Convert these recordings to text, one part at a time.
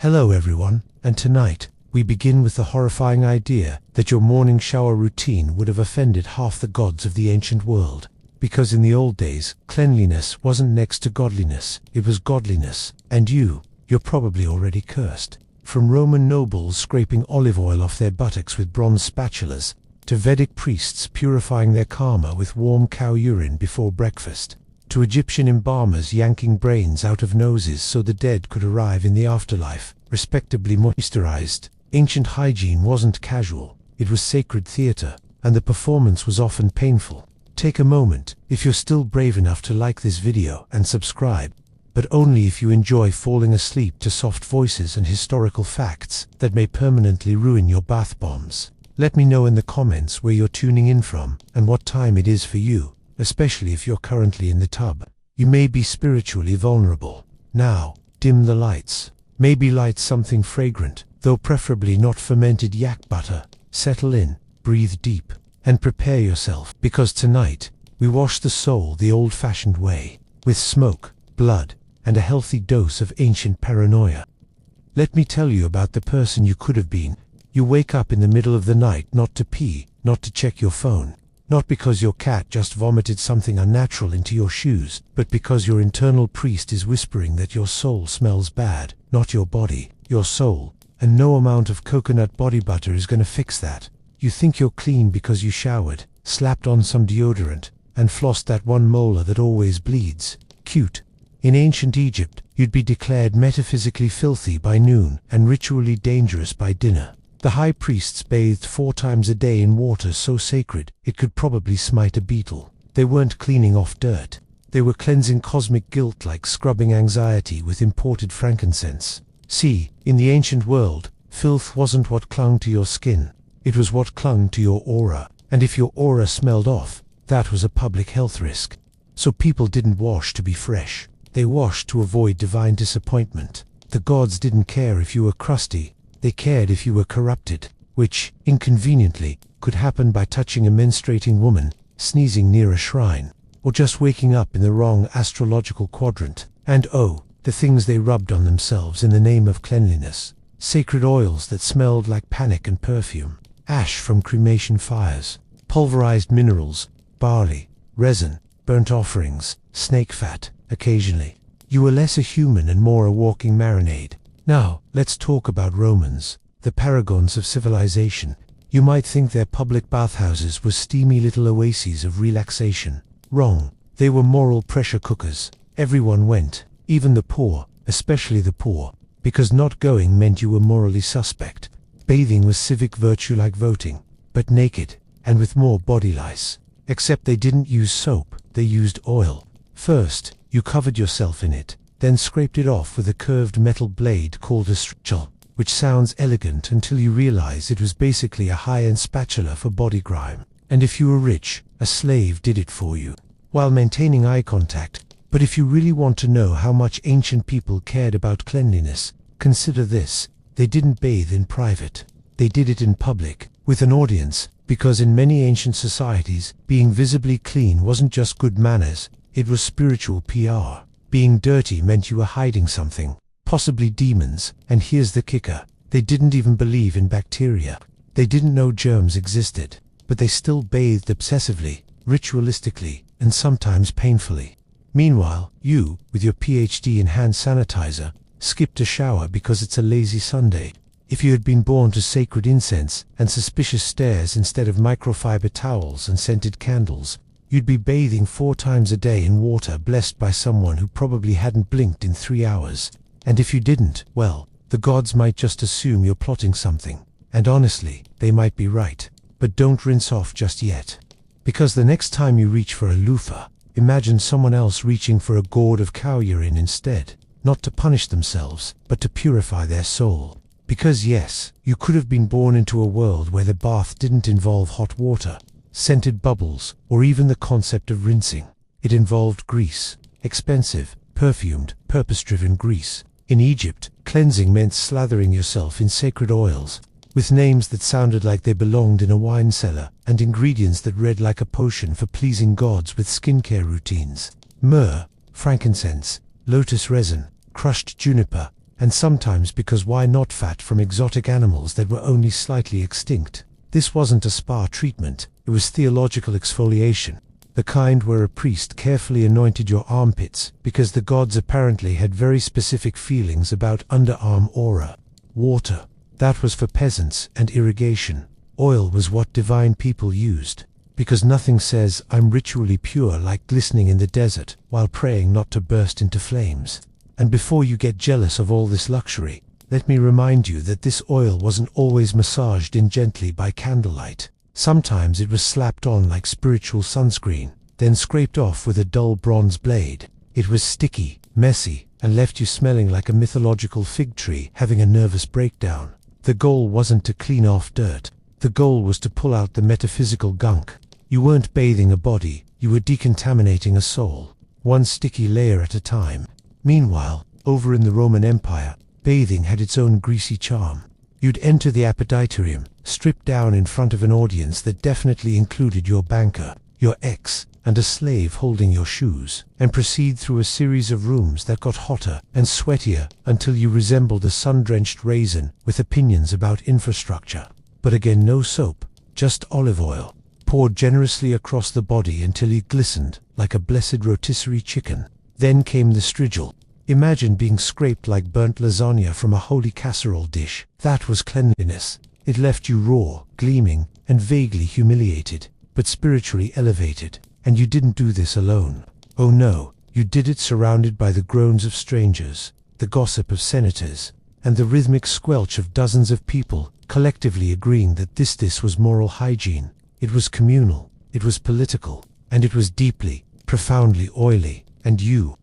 Hello everyone, and tonight, we begin with the horrifying idea that your morning shower routine would have offended half the gods of the ancient world. Because in the old days, cleanliness wasn't next to godliness, it was godliness, and you're probably already cursed. From Roman nobles scraping olive oil off their buttocks with bronze spatulas, to Vedic priests purifying their karma with warm cow urine before breakfast, to Egyptian embalmers yanking brains out of noses so the dead could arrive in the afterlife, respectably moisturized. Ancient hygiene wasn't casual, it was sacred theater, and the performance was often painful. Take a moment, if you're still brave enough to like this video and subscribe, but only if you enjoy falling asleep to soft voices and historical facts that may permanently ruin your bath bombs. Let me know in the comments where you're tuning in from and what time it is for you, especially if you're currently in the tub. You may be spiritually vulnerable. Now, dim the lights. Maybe light something fragrant, though preferably not fermented yak butter. Settle in, breathe deep, and prepare yourself, because tonight, we wash the soul the old-fashioned way, with smoke, blood, and a healthy dose of ancient paranoia. Let me tell you about the person you could have been. You wake up in the middle of the night not to pee, not to check your phone, not because your cat just vomited something unnatural into your shoes, but because your internal priest is whispering that your soul smells bad, not your body, your soul, and no amount of coconut body butter is going to fix that. You think you're clean because you showered, slapped on some deodorant, and flossed that one molar that always bleeds. Cute. In ancient Egypt, you'd be declared metaphysically filthy by noon and ritually dangerous by dinner. The high priests bathed 4 times a day in water so sacred it could probably smite a beetle. They weren't cleaning off dirt. They were cleansing cosmic guilt like scrubbing anxiety with imported frankincense. See, in the ancient world, filth wasn't what clung to your skin. It was what clung to your aura. And if your aura smelled off, that was a public health risk. So people didn't wash to be fresh. They washed to avoid divine disappointment. The gods didn't care if you were crusty. They cared if you were corrupted, which, inconveniently, could happen by touching a menstruating woman, sneezing near a shrine, or just waking up in the wrong astrological quadrant. And oh, the things they rubbed on themselves in the name of cleanliness. Sacred oils that smelled like panic and perfume, ash from cremation fires, pulverized minerals, barley, resin, burnt offerings, snake fat, occasionally. You were less a human and more a walking marinade. Now, let's talk about Romans, the paragons of civilization. You might think their public bathhouses were steamy little oases of relaxation. Wrong. They were moral pressure cookers. Everyone went, even the poor, especially the poor, because not going meant you were morally suspect. Bathing was civic virtue like voting, but naked, and with more body lice. Except they didn't use soap, they used oil. First, you covered yourself in it, then scraped it off with a curved metal blade called a spatula, which sounds elegant until you realize it was basically a high-end spatula for body grime. And if you were rich, a slave did it for you, while maintaining eye contact. But if you really want to know how much ancient people cared about cleanliness, consider this. They didn't bathe in private. They did it in public, with an audience, because in many ancient societies, being visibly clean wasn't just good manners, it was spiritual PR. Being dirty meant you were hiding something, possibly demons, and here's the kicker. They didn't even believe in bacteria. They didn't know germs existed, but they still bathed obsessively, ritualistically, and sometimes painfully. Meanwhile, you, with your PhD in hand sanitizer, skipped a shower because it's a lazy Sunday. If you had been born to sacred incense and suspicious stares instead of microfiber towels and scented candles, you'd be bathing 4 times a day in water blessed by someone who probably hadn't blinked in 3 hours. And if you didn't, well, the gods might just assume you're plotting something. And honestly, they might be right. But don't rinse off just yet. Because the next time you reach for a loofah, imagine someone else reaching for a gourd of cow urine instead. Not to punish themselves, but to purify their soul. Because yes, you could have been born into a world where the bath didn't involve hot water, scented bubbles, or even the concept of rinsing. It involved grease. Expensive, perfumed, purpose-driven grease. In Egypt, cleansing meant slathering yourself in sacred oils, with names that sounded like they belonged in a wine cellar, and ingredients that read like a potion for pleasing gods with skincare routines. Myrrh, frankincense, lotus resin, crushed juniper, and sometimes because why not fat from exotic animals that were only slightly extinct. This wasn't a spa treatment, it was theological exfoliation, the kind where a priest carefully anointed your armpits because the gods apparently had very specific feelings about underarm aura. Water, that was for peasants and irrigation. Oil was what divine people used, because nothing says I'm ritually pure like glistening in the desert while praying not to burst into flames. And before you get jealous of all this luxury, let me remind you that this oil wasn't always massaged in gently by candlelight. Sometimes it was slapped on like spiritual sunscreen, then scraped off with a dull bronze blade. It was sticky, messy, and left you smelling like a mythological fig tree having a nervous breakdown. The goal wasn't to clean off dirt. The goal was to pull out the metaphysical gunk. You weren't bathing a body, you were decontaminating a soul, one sticky layer at a time. Meanwhile, over in the Roman Empire, bathing had its own greasy charm. You'd enter the apoditorium, stripped down in front of an audience that definitely included your banker, your ex, and a slave holding your shoes, and proceed through a series of rooms that got hotter and sweatier until you resembled a sun-drenched raisin with opinions about infrastructure. But again, no soap, just olive oil, poured generously across the body until you glistened like a blessed rotisserie chicken. Then came the strigil. Imagine being scraped like burnt lasagna from a holy casserole dish. That was cleanliness. It left you raw, gleaming, and vaguely humiliated, but spiritually elevated. And you didn't do this alone. Oh no, you did it surrounded by the groans of strangers, the gossip of senators, and the rhythmic squelch of dozens of people, collectively agreeing that this was moral hygiene. It was communal, it was political, and it was deeply, profoundly oily. And you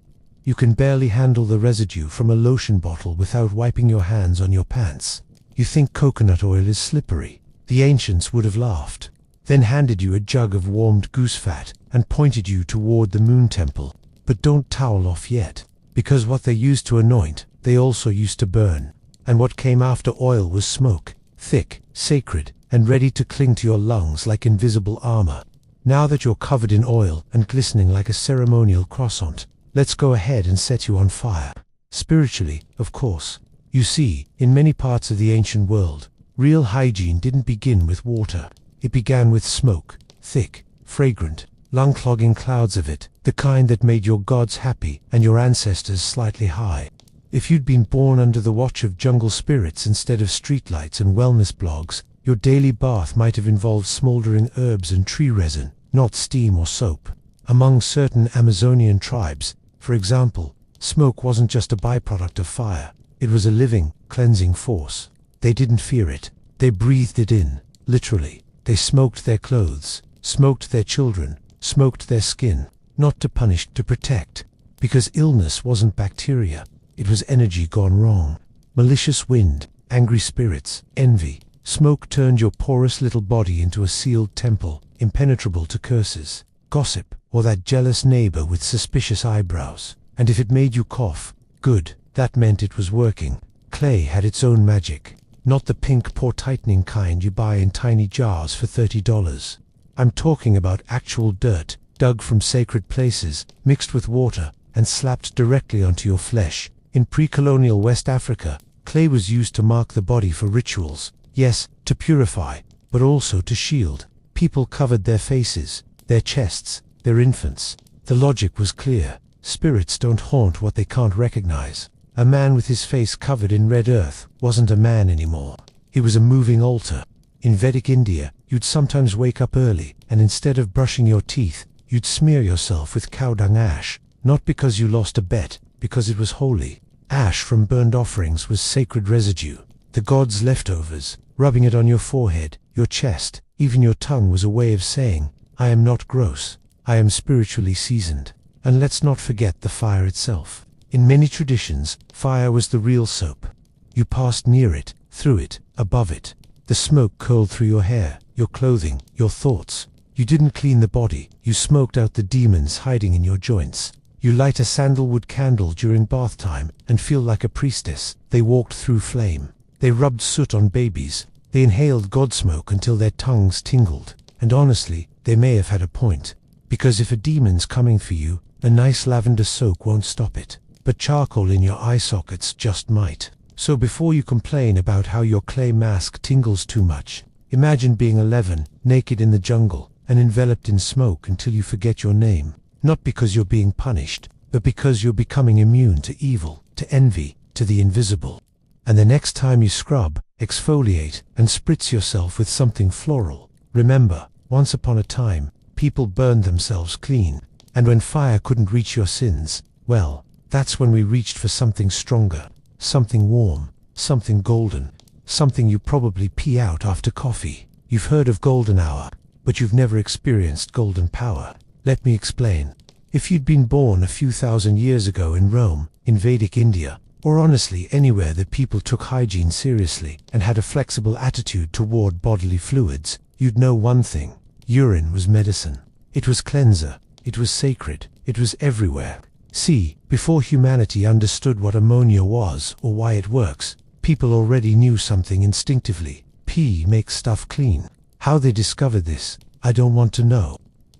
can barely handle the residue from a lotion bottle without wiping your hands on your pants. You think coconut oil is slippery. The ancients would have laughed, then handed you a jug of warmed goose fat and pointed you toward the moon temple. But don't towel off yet, because what they used to anoint, they also used to burn. And what came after oil was smoke, thick, sacred, and ready to cling to your lungs like invisible armor. Now that you're covered in oil and glistening like a ceremonial croissant, let's go ahead and set you on fire. Spiritually, of course. You see, in many parts of the ancient world, real hygiene didn't begin with water. It began with smoke, thick, fragrant, lung-clogging clouds of it, the kind that made your gods happy and your ancestors slightly high. If you'd been born under the watch of jungle spirits instead of streetlights and wellness blogs, your daily bath might have involved smoldering herbs and tree resin, not steam or soap. Among certain Amazonian tribes, for example, smoke wasn't just a byproduct of fire. It was a living, cleansing force. They didn't fear it. They breathed it in, literally. They smoked their clothes, smoked their children, smoked their skin, not to punish, to protect. Because illness wasn't bacteria. It was energy gone wrong. Malicious wind, angry spirits, envy. Smoke turned your porous little body into a sealed temple, impenetrable to curses, gossip, or that jealous neighbor with suspicious eyebrows. And if it made you cough, good, that meant it was working. Clay had its own magic, not the pink pore-tightening kind you buy in tiny jars for $30. I'm talking about actual dirt, dug from sacred places, mixed with water, and slapped directly onto your flesh. In pre-colonial West Africa, clay was used to mark the body for rituals. Yes, to purify, but also to shield. People covered their faces, their chests, their infants. The logic was clear. Spirits don't haunt what they can't recognize. A man with his face covered in red earth wasn't a man anymore. He was a moving altar. In Vedic India, you'd sometimes wake up early, and instead of brushing your teeth, you'd smear yourself with cow dung ash, not because you lost a bet, because it was holy. Ash from burned offerings was sacred residue, the gods' leftovers. Rubbing it on your forehead, your chest, even your tongue was a way of saying, I am not gross, I am spiritually seasoned. And let's not forget the fire itself. In many traditions, fire was the real soap. You passed near it, through it, above it. The smoke curled through your hair, your clothing, your thoughts. You didn't clean the body, you smoked out the demons hiding in your joints. You light a sandalwood candle during bath time and feel like a priestess. They walked through flame. They rubbed soot on babies. They inhaled god smoke until their tongues tingled. And honestly, they may have had a point. Because if a demon's coming for you, a nice lavender soak won't stop it. but charcoal in your eye sockets just might. So before you complain about how your clay mask tingles too much, imagine being 11, naked in the jungle, and enveloped in smoke until you forget your name. Not because you're being punished, but because you're becoming immune to evil, to envy, to the invisible. And the next time you scrub, exfoliate, and spritz yourself with something floral, remember, once upon a time, people burned themselves clean. And when fire couldn't reach your sins, well, that's when we reached for something stronger, something warm, something golden, something you probably pee out after coffee. You've heard of golden hour, but you've never experienced golden power. Let me explain. If you'd been born a few thousand years ago in Rome, in Vedic India, or honestly anywhere that people took hygiene seriously and had a flexible attitude toward bodily fluids, you'd know one thing. Urine was medicine. It was cleanser. It was sacred. It was everywhere. See, before humanity understood what ammonia was or why it works, people already knew something instinctively. Pee makes stuff clean. How they discovered this, I don't want to know.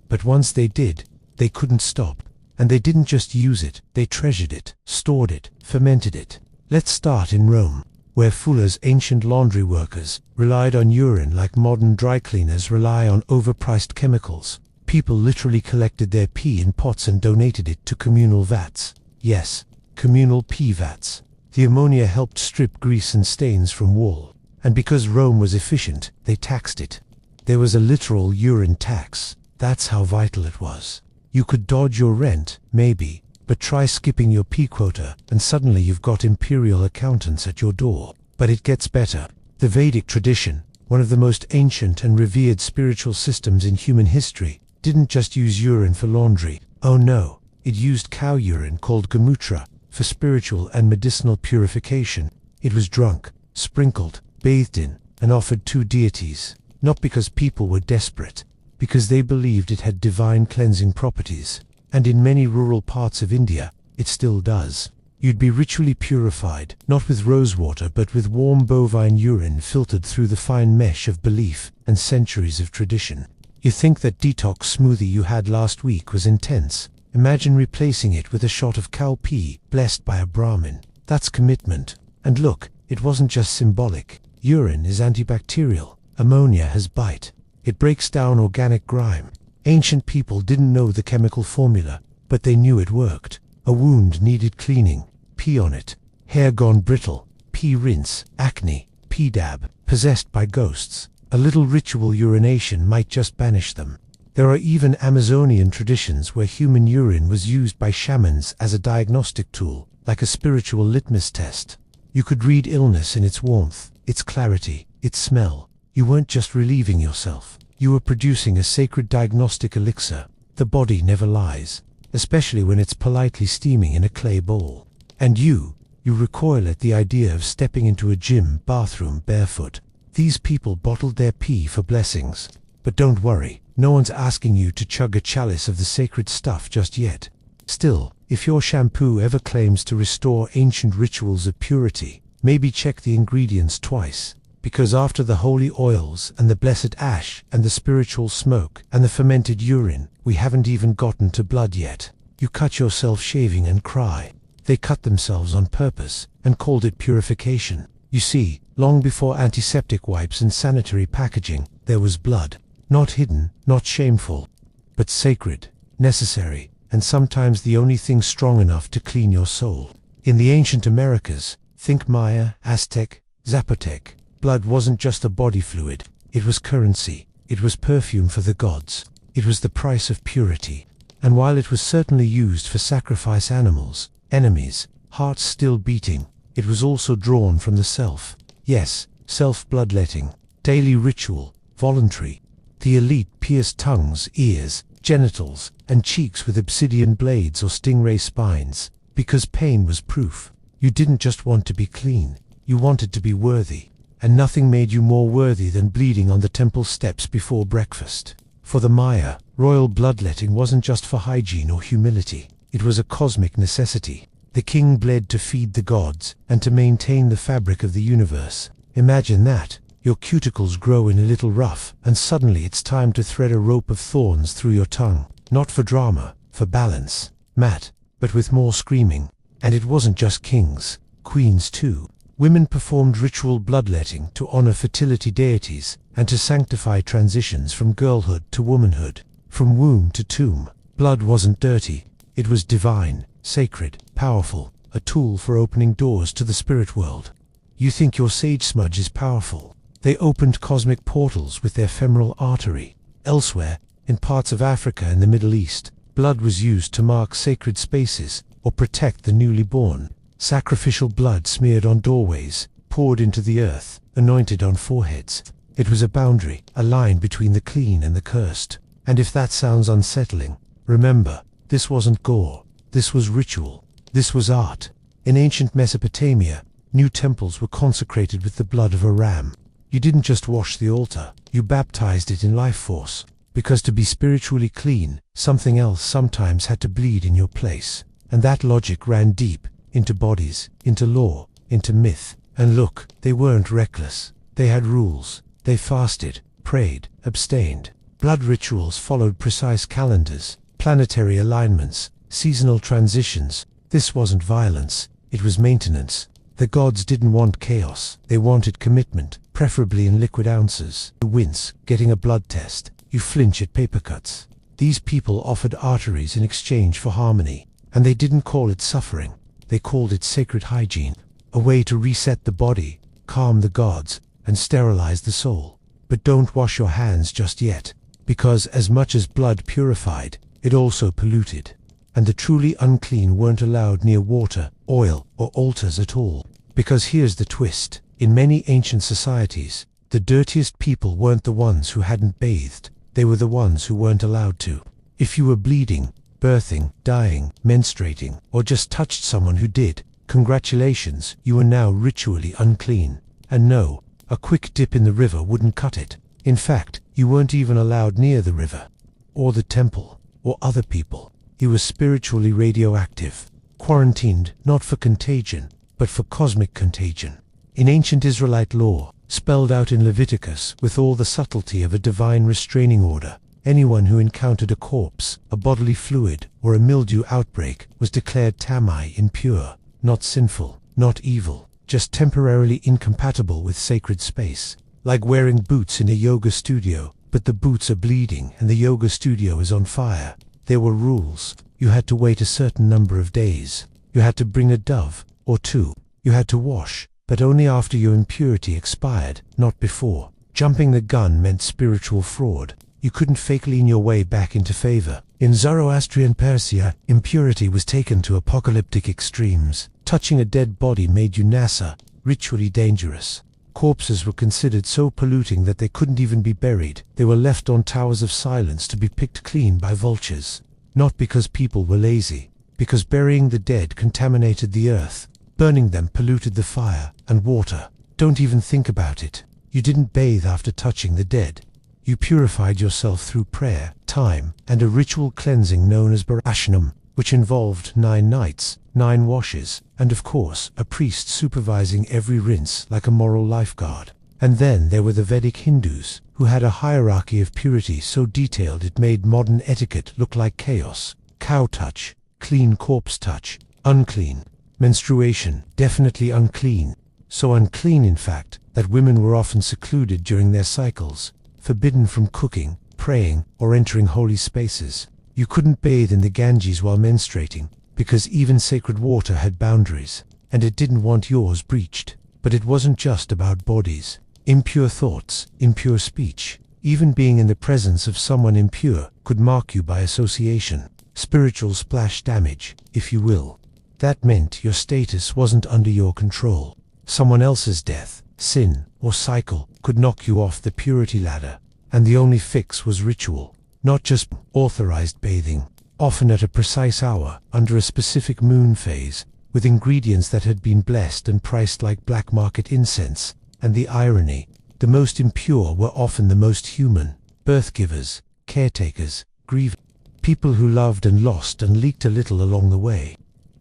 But once they did, they couldn't stop. And they didn't just use it, they treasured it, stored it, fermented it. Let's start in Rome, where Fuller's ancient laundry workers relied on urine like modern dry cleaners rely on overpriced chemicals. People literally collected their pee in pots and donated it to communal vats. Yes, communal pee vats. The ammonia helped strip grease and stains from wool. And because Rome was efficient, they taxed it. There was a literal urine tax. That's how vital it was. You could dodge your rent, maybe, but try skipping your pee quota, and suddenly you've got imperial accountants at your door. But it gets better. The Vedic tradition, one of the most ancient and revered spiritual systems in human history, didn't just use urine for laundry. Oh no, it used cow urine called gomutra for spiritual and medicinal purification. It was drunk, sprinkled, bathed in, and offered to deities, not because people were desperate, because they believed it had divine cleansing properties. And in many rural parts of India, it still does. You'd be ritually purified, not with rosewater but with warm bovine urine filtered through the fine mesh of belief and centuries of tradition. You think that detox smoothie you had last week was intense. Imagine replacing it with a shot of cow pee, blessed by a Brahmin. That's commitment. And look, it wasn't just symbolic. Urine is antibacterial. Ammonia has bite. It breaks down organic grime. Ancient people didn't know the chemical formula, but they knew it worked. A wound needed cleaning. Pee on it. Hair gone brittle. Pee rinse. Acne. Pee dab. Possessed by ghosts. A little ritual urination might just banish them. There are even Amazonian traditions where human urine was used by shamans as a diagnostic tool, like a spiritual litmus test. You could read illness in its warmth, its clarity, its smell. You weren't just relieving yourself. You were producing a sacred diagnostic elixir. The body never lies, especially when it's politely steaming in a clay bowl. And you recoil at the idea of stepping into a gym bathroom barefoot. These people bottled their pee for blessings. But don't worry, no one's asking you to chug a chalice of the sacred stuff just yet. Still, if your shampoo ever claims to restore ancient rituals of purity, maybe check the ingredients twice. Because after the holy oils and the blessed ash and the spiritual smoke and the fermented urine, we haven't even gotten to blood yet. You cut yourself shaving and cry. They cut themselves on purpose and called it purification. You see, long before antiseptic wipes and sanitary packaging, there was blood. Not hidden, not shameful, but sacred, necessary, and sometimes the only thing strong enough to clean your soul. In the ancient Americas, think Maya, Aztec, Zapotec, blood wasn't just a body fluid, it was currency, it was perfume for the gods, it was the price of purity. And while it was certainly used for sacrifice animals, enemies, hearts still beating, it was also drawn from the self. Yes, self-bloodletting, daily ritual, voluntary. The elite pierced tongues, ears, genitals, and cheeks with obsidian blades or stingray spines, because pain was proof. You didn't just want to be clean, you wanted to be worthy. And nothing made you more worthy than bleeding on the temple steps before breakfast. For the Maya, royal bloodletting wasn't just for hygiene or humility, it was a cosmic necessity. The king bled to feed the gods and to maintain the fabric of the universe. Imagine that. Your cuticles grow in a little rough, and suddenly it's time to thread a rope of thorns through your tongue. Not for drama, for balance. Matt, but with more screaming. And it wasn't just kings, queens too. Women performed ritual bloodletting to honor fertility deities and to sanctify transitions from girlhood to womanhood, from womb to tomb. Blood wasn't dirty, it was divine, sacred, powerful, a tool for opening doors to the spirit world. You think your sage smudge is powerful? They opened cosmic portals with their femoral artery. Elsewhere, in parts of Africa and the Middle East, blood was used to mark sacred spaces or protect the newly born. Sacrificial blood smeared on doorways, poured into the earth, anointed on foreheads. It was a boundary, a line between the clean and the cursed. And if that sounds unsettling, remember, this wasn't gore. This was ritual. This was art. In ancient Mesopotamia, new temples were consecrated with the blood of a ram. You didn't just wash the altar, you baptized it in life force. Because to be spiritually clean, something else sometimes had to bleed in your place. And that logic ran deep, into bodies, into law, into myth. And look, they weren't reckless. They had rules. They fasted, prayed, abstained. Blood rituals followed precise calendars, planetary alignments, seasonal transitions. This wasn't violence, it was maintenance. The gods didn't want chaos, they wanted commitment, preferably in liquid ounces. You wince, getting a blood test. You flinch at paper cuts. These people offered arteries in exchange for harmony, and they didn't call it suffering. They called it sacred hygiene, a way to reset the body, calm the gods, and sterilize the soul. But don't wash your hands just yet, because as much as blood purified, it also polluted. And the truly unclean weren't allowed near water, oil, or altars at all. Because here's the twist. In many ancient societies, the dirtiest people weren't the ones who hadn't bathed, they were the ones who weren't allowed to. If you were bleeding, birthing, dying, menstruating, or just touched someone who did, congratulations, you were now ritually unclean. And no, a quick dip in the river wouldn't cut it. In fact, you weren't even allowed near the river, or the temple, or other people. You were spiritually radioactive, quarantined not for contagion, but for cosmic contagion. In ancient Israelite law, spelled out in Leviticus with all the subtlety of a divine restraining order, anyone who encountered a corpse, a bodily fluid, or a mildew outbreak was declared tamai, impure, not sinful, not evil, just temporarily incompatible with sacred space. Like wearing boots in a yoga studio, but the boots are bleeding and the yoga studio is on fire. There were rules. You had to wait a certain number of days. You had to bring a dove, or two. You had to wash, but only after your impurity expired, not before. Jumping the gun meant spiritual fraud. You couldn't fake lean your way back into favor. In Zoroastrian Persia, impurity was taken to apocalyptic extremes. Touching a dead body made you nasa, ritually dangerous. Corpses were considered so polluting that they couldn't even be buried. They were left on towers of silence to be picked clean by vultures. Not because people were lazy, because burying the dead contaminated the earth. Burning them polluted the fire and water. Don't even think about it. You didn't bathe after touching the dead. You purified yourself through prayer, time, and a ritual cleansing known as Barashanam, which involved 9 nights, 9 washes, and of course, a priest supervising every rinse like a moral lifeguard. And then there were the Vedic Hindus, who had a hierarchy of purity so detailed it made modern etiquette look like chaos. Cow touch, clean corpse touch, unclean. Menstruation, definitely unclean. So unclean, in fact, that women were often secluded during their cycles, forbidden from cooking, praying, or entering holy spaces. You couldn't bathe in the Ganges while menstruating, because even sacred water had boundaries, and it didn't want yours breached. But it wasn't just about bodies. Impure thoughts, impure speech, even being in the presence of someone impure could mark you by association. Spiritual splash damage, if you will. That meant your status wasn't under your control. Someone else's death, sin, or cycle could knock you off the purity ladder. And the only fix was ritual. Not just authorized bathing, often at a precise hour, under a specific moon phase, with ingredients that had been blessed and priced like black market incense. And the irony, the most impure were often the most human. Birth givers, caretakers, grievers, people who loved and lost and leaked a little along the way.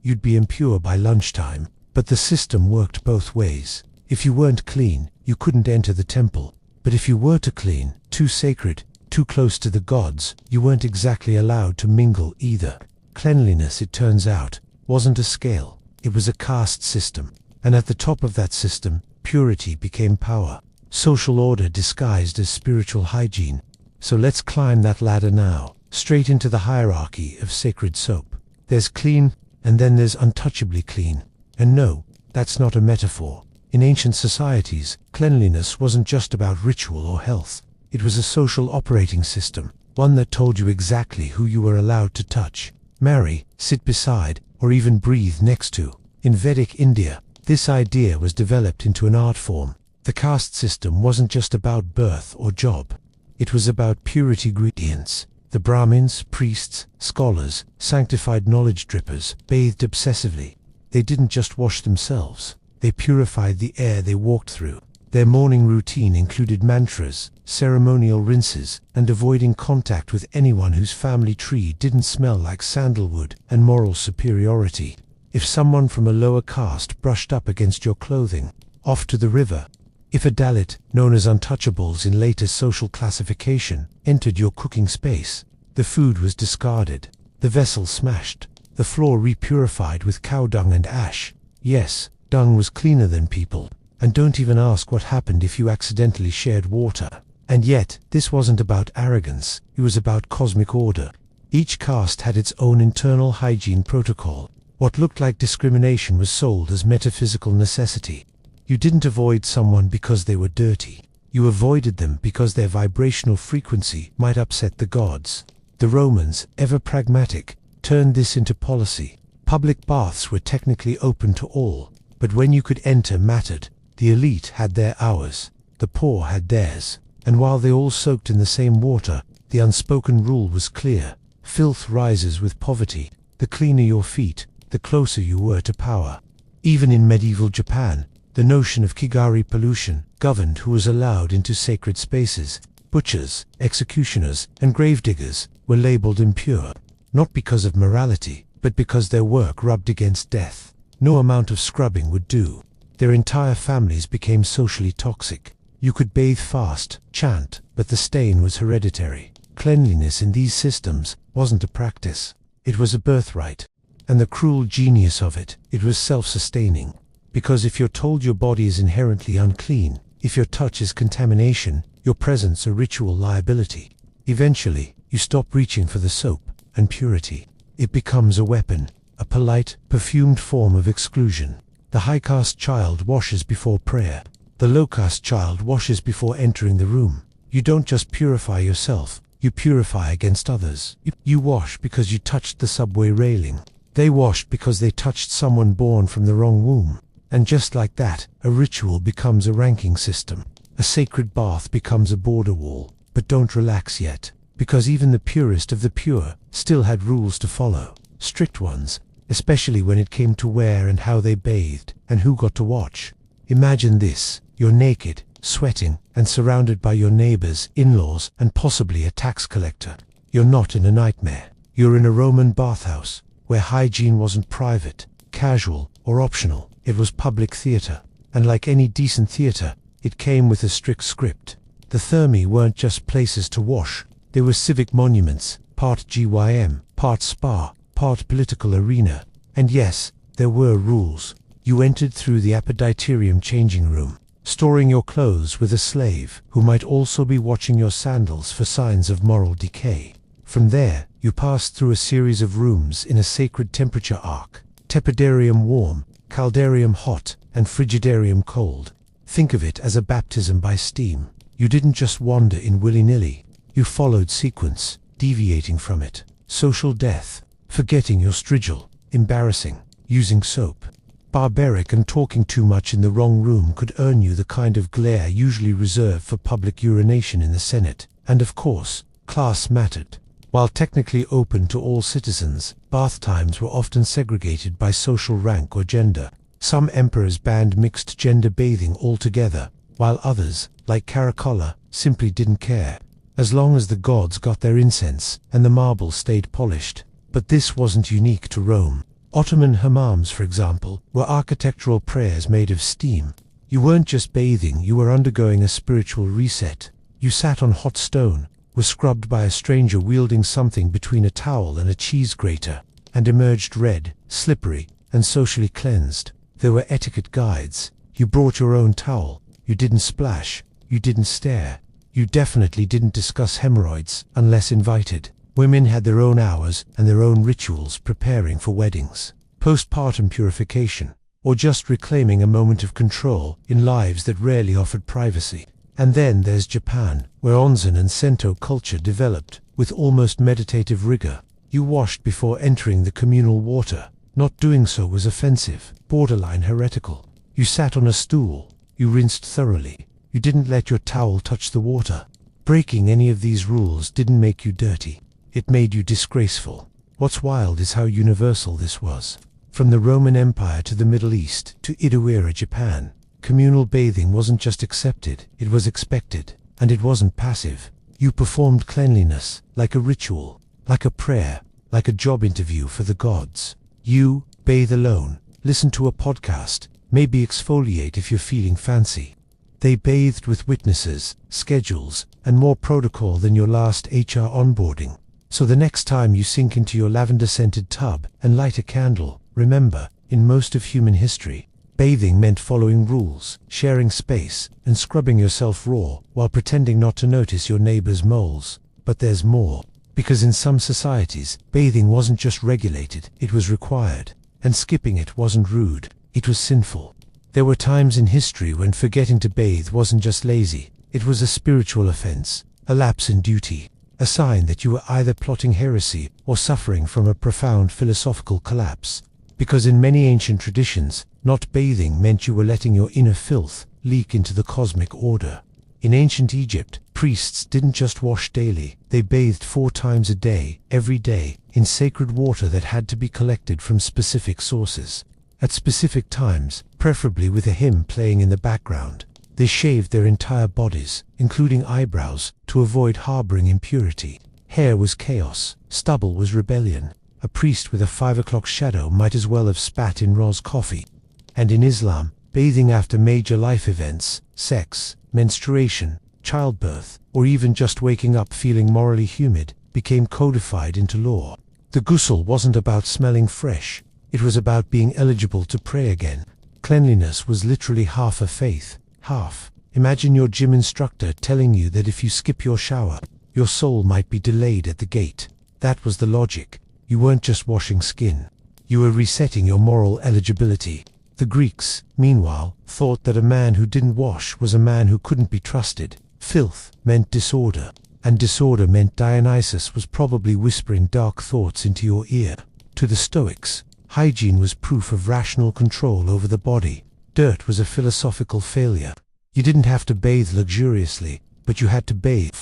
You'd be impure by lunchtime, but the system worked both ways. If you weren't clean, you couldn't enter the temple. But if you were too clean, too sacred, too close to the gods, you weren't exactly allowed to mingle either. Cleanliness, it turns out, wasn't a scale. It was a caste system, and at the top of that system, purity became power. Social order disguised as spiritual hygiene. So let's climb that ladder now, straight into the hierarchy of sacred soap. There's clean, and then there's untouchably clean. And no, that's not a metaphor. In ancient societies, cleanliness wasn't just about ritual or health. It was a social operating system, one that told you exactly who you were allowed to touch, marry, sit beside, or even breathe next to. In Vedic India, this idea was developed into an art form. The caste system wasn't just about birth or job. It was about purity ingredients. The Brahmins, priests, scholars, sanctified knowledge drippers, bathed obsessively. They didn't just wash themselves. They purified the air they walked through. Their morning routine included mantras, ceremonial rinses, and avoiding contact with anyone whose family tree didn't smell like sandalwood and moral superiority. If someone from a lower caste brushed up against your clothing, off to the river. If a Dalit, known as untouchables in later social classification, entered your cooking space, the food was discarded, the vessel smashed, the floor repurified with cow dung and ash. Yes, dung was cleaner than people. And don't even ask what happened if you accidentally shared water. And yet, this wasn't about arrogance, it was about cosmic order. Each caste had its own internal hygiene protocol. What looked like discrimination was sold as metaphysical necessity. You didn't avoid someone because they were dirty. You avoided them because their vibrational frequency might upset the gods. The Romans, ever pragmatic, turned this into policy. Public baths were technically open to all, but when you could enter mattered. The elite had their hours, the poor had theirs, and while they all soaked in the same water, the unspoken rule was clear. Filth rises with poverty. The cleaner your feet, the closer you were to power. Even in medieval Japan, the notion of kigari pollution governed who was allowed into sacred spaces. Butchers, executioners, and gravediggers were labeled impure, not because of morality, but because their work rubbed against death. No amount of scrubbing would do. Their entire families became socially toxic. You could bathe fast, chant, but the stain was hereditary. Cleanliness in these systems wasn't a practice. It was a birthright. And the cruel genius of it, it was self-sustaining. Because if you're told your body is inherently unclean, if your touch is contamination, your presence a ritual liability, eventually, you stop reaching for the soap and purity. It becomes a weapon, a polite, perfumed form of exclusion. The high caste child washes before prayer. The low caste child washes before entering the room. You don't just purify yourself, you purify against others. You wash because you touched the subway railing. They washed because they touched someone born from the wrong womb. And just like that, a ritual becomes a ranking system. A sacred bath becomes a border wall. But don't relax yet, because even the purest of the pure still had rules to follow. Strict ones, especially when it came to where and how they bathed, and who got to watch. Imagine this, you're naked, sweating, and surrounded by your neighbors, in-laws, and possibly a tax collector. You're not in a nightmare. You're in a Roman bathhouse, where hygiene wasn't private, casual, or optional. It was public theater, and like any decent theater, it came with a strict script. The thermi weren't just places to wash, they were civic monuments, part GYM, part spa, part political arena. And yes, there were rules. You entered through the apoditerium changing room, storing your clothes with a slave, who might also be watching your sandals for signs of moral decay. From there, you passed through a series of rooms in a sacred temperature arc, tepidarium warm, caldarium hot, and frigidarium cold. Think of it as a baptism by steam. You didn't just wander in willy-nilly. You followed sequence, deviating from it. Social death, forgetting your strigil, embarrassing, using soap. Barbaric, and talking too much in the wrong room could earn you the kind of glare usually reserved for public urination in the Senate. And of course, class mattered. While technically open to all citizens, bath times were often segregated by social rank or gender. Some emperors banned mixed gender bathing altogether, while others, like Caracolla, simply didn't care, as long as the gods got their incense and the marble stayed polished. But this wasn't unique to Rome. Ottoman hammams, for example, were architectural prayers made of steam. You weren't just bathing, you were undergoing a spiritual reset. You sat on hot stone, were scrubbed by a stranger wielding something between a towel and a cheese grater, and emerged red, slippery, and socially cleansed. There were etiquette guides. You brought your own towel. You didn't splash. You didn't stare. You definitely didn't discuss hemorrhoids unless invited. Women had their own hours and their own rituals preparing for weddings, postpartum purification, or just reclaiming a moment of control in lives that rarely offered privacy. And then there's Japan, where onsen and sento culture developed with almost meditative rigor. You washed before entering the communal water. Not doing so was offensive, borderline heretical. You sat on a stool. You rinsed thoroughly. You didn't let your towel touch the water. Breaking any of these rules didn't make you dirty. It made you disgraceful. What's wild is how universal this was. From the Roman Empire to the Middle East to Edo-era Japan, communal bathing wasn't just accepted, it was expected. And it wasn't passive. You performed cleanliness like a ritual, like a prayer, like a job interview for the gods. You bathe alone, listen to a podcast, maybe exfoliate if you're feeling fancy. They bathed with witnesses, schedules, and more protocol than your last HR onboarding. So the next time you sink into your lavender-scented tub and light a candle, remember, in most of human history, bathing meant following rules, sharing space, and scrubbing yourself raw while pretending not to notice your neighbor's moles. But there's more. Because in some societies, bathing wasn't just regulated, it was required. And skipping it wasn't rude, it was sinful. There were times in history when forgetting to bathe wasn't just lazy, it was a spiritual offense, a lapse in duty, a sign that you were either plotting heresy or suffering from a profound philosophical collapse. Because in many ancient traditions, not bathing meant you were letting your inner filth leak into the cosmic order. In ancient Egypt, priests didn't just wash daily, they bathed 4 times a day, every day, in sacred water that had to be collected from specific sources. At specific times, preferably with a hymn playing in the background. They shaved their entire bodies, including eyebrows, to avoid harboring impurity. Hair was chaos, stubble was rebellion. A priest with a 5 o'clock shadow might as well have spat in Ro's coffee. And in Islam, bathing after major life events, sex, menstruation, childbirth, or even just waking up feeling morally humid, became codified into law. The ghusl wasn't about smelling fresh, it was about being eligible to pray again. Cleanliness was literally half a faith, half. Imagine your gym instructor telling you that if you skip your shower, your soul might be delayed at the gate. That was the logic. You weren't just washing skin. You were resetting your moral eligibility. The Greeks, meanwhile, thought that a man who didn't wash was a man who couldn't be trusted. Filth meant disorder, and disorder meant Dionysus was probably whispering dark thoughts into your ear. To the Stoics, hygiene was proof of rational control over the body. Dirt was a philosophical failure. You didn't have to bathe luxuriously, but you had to bathe.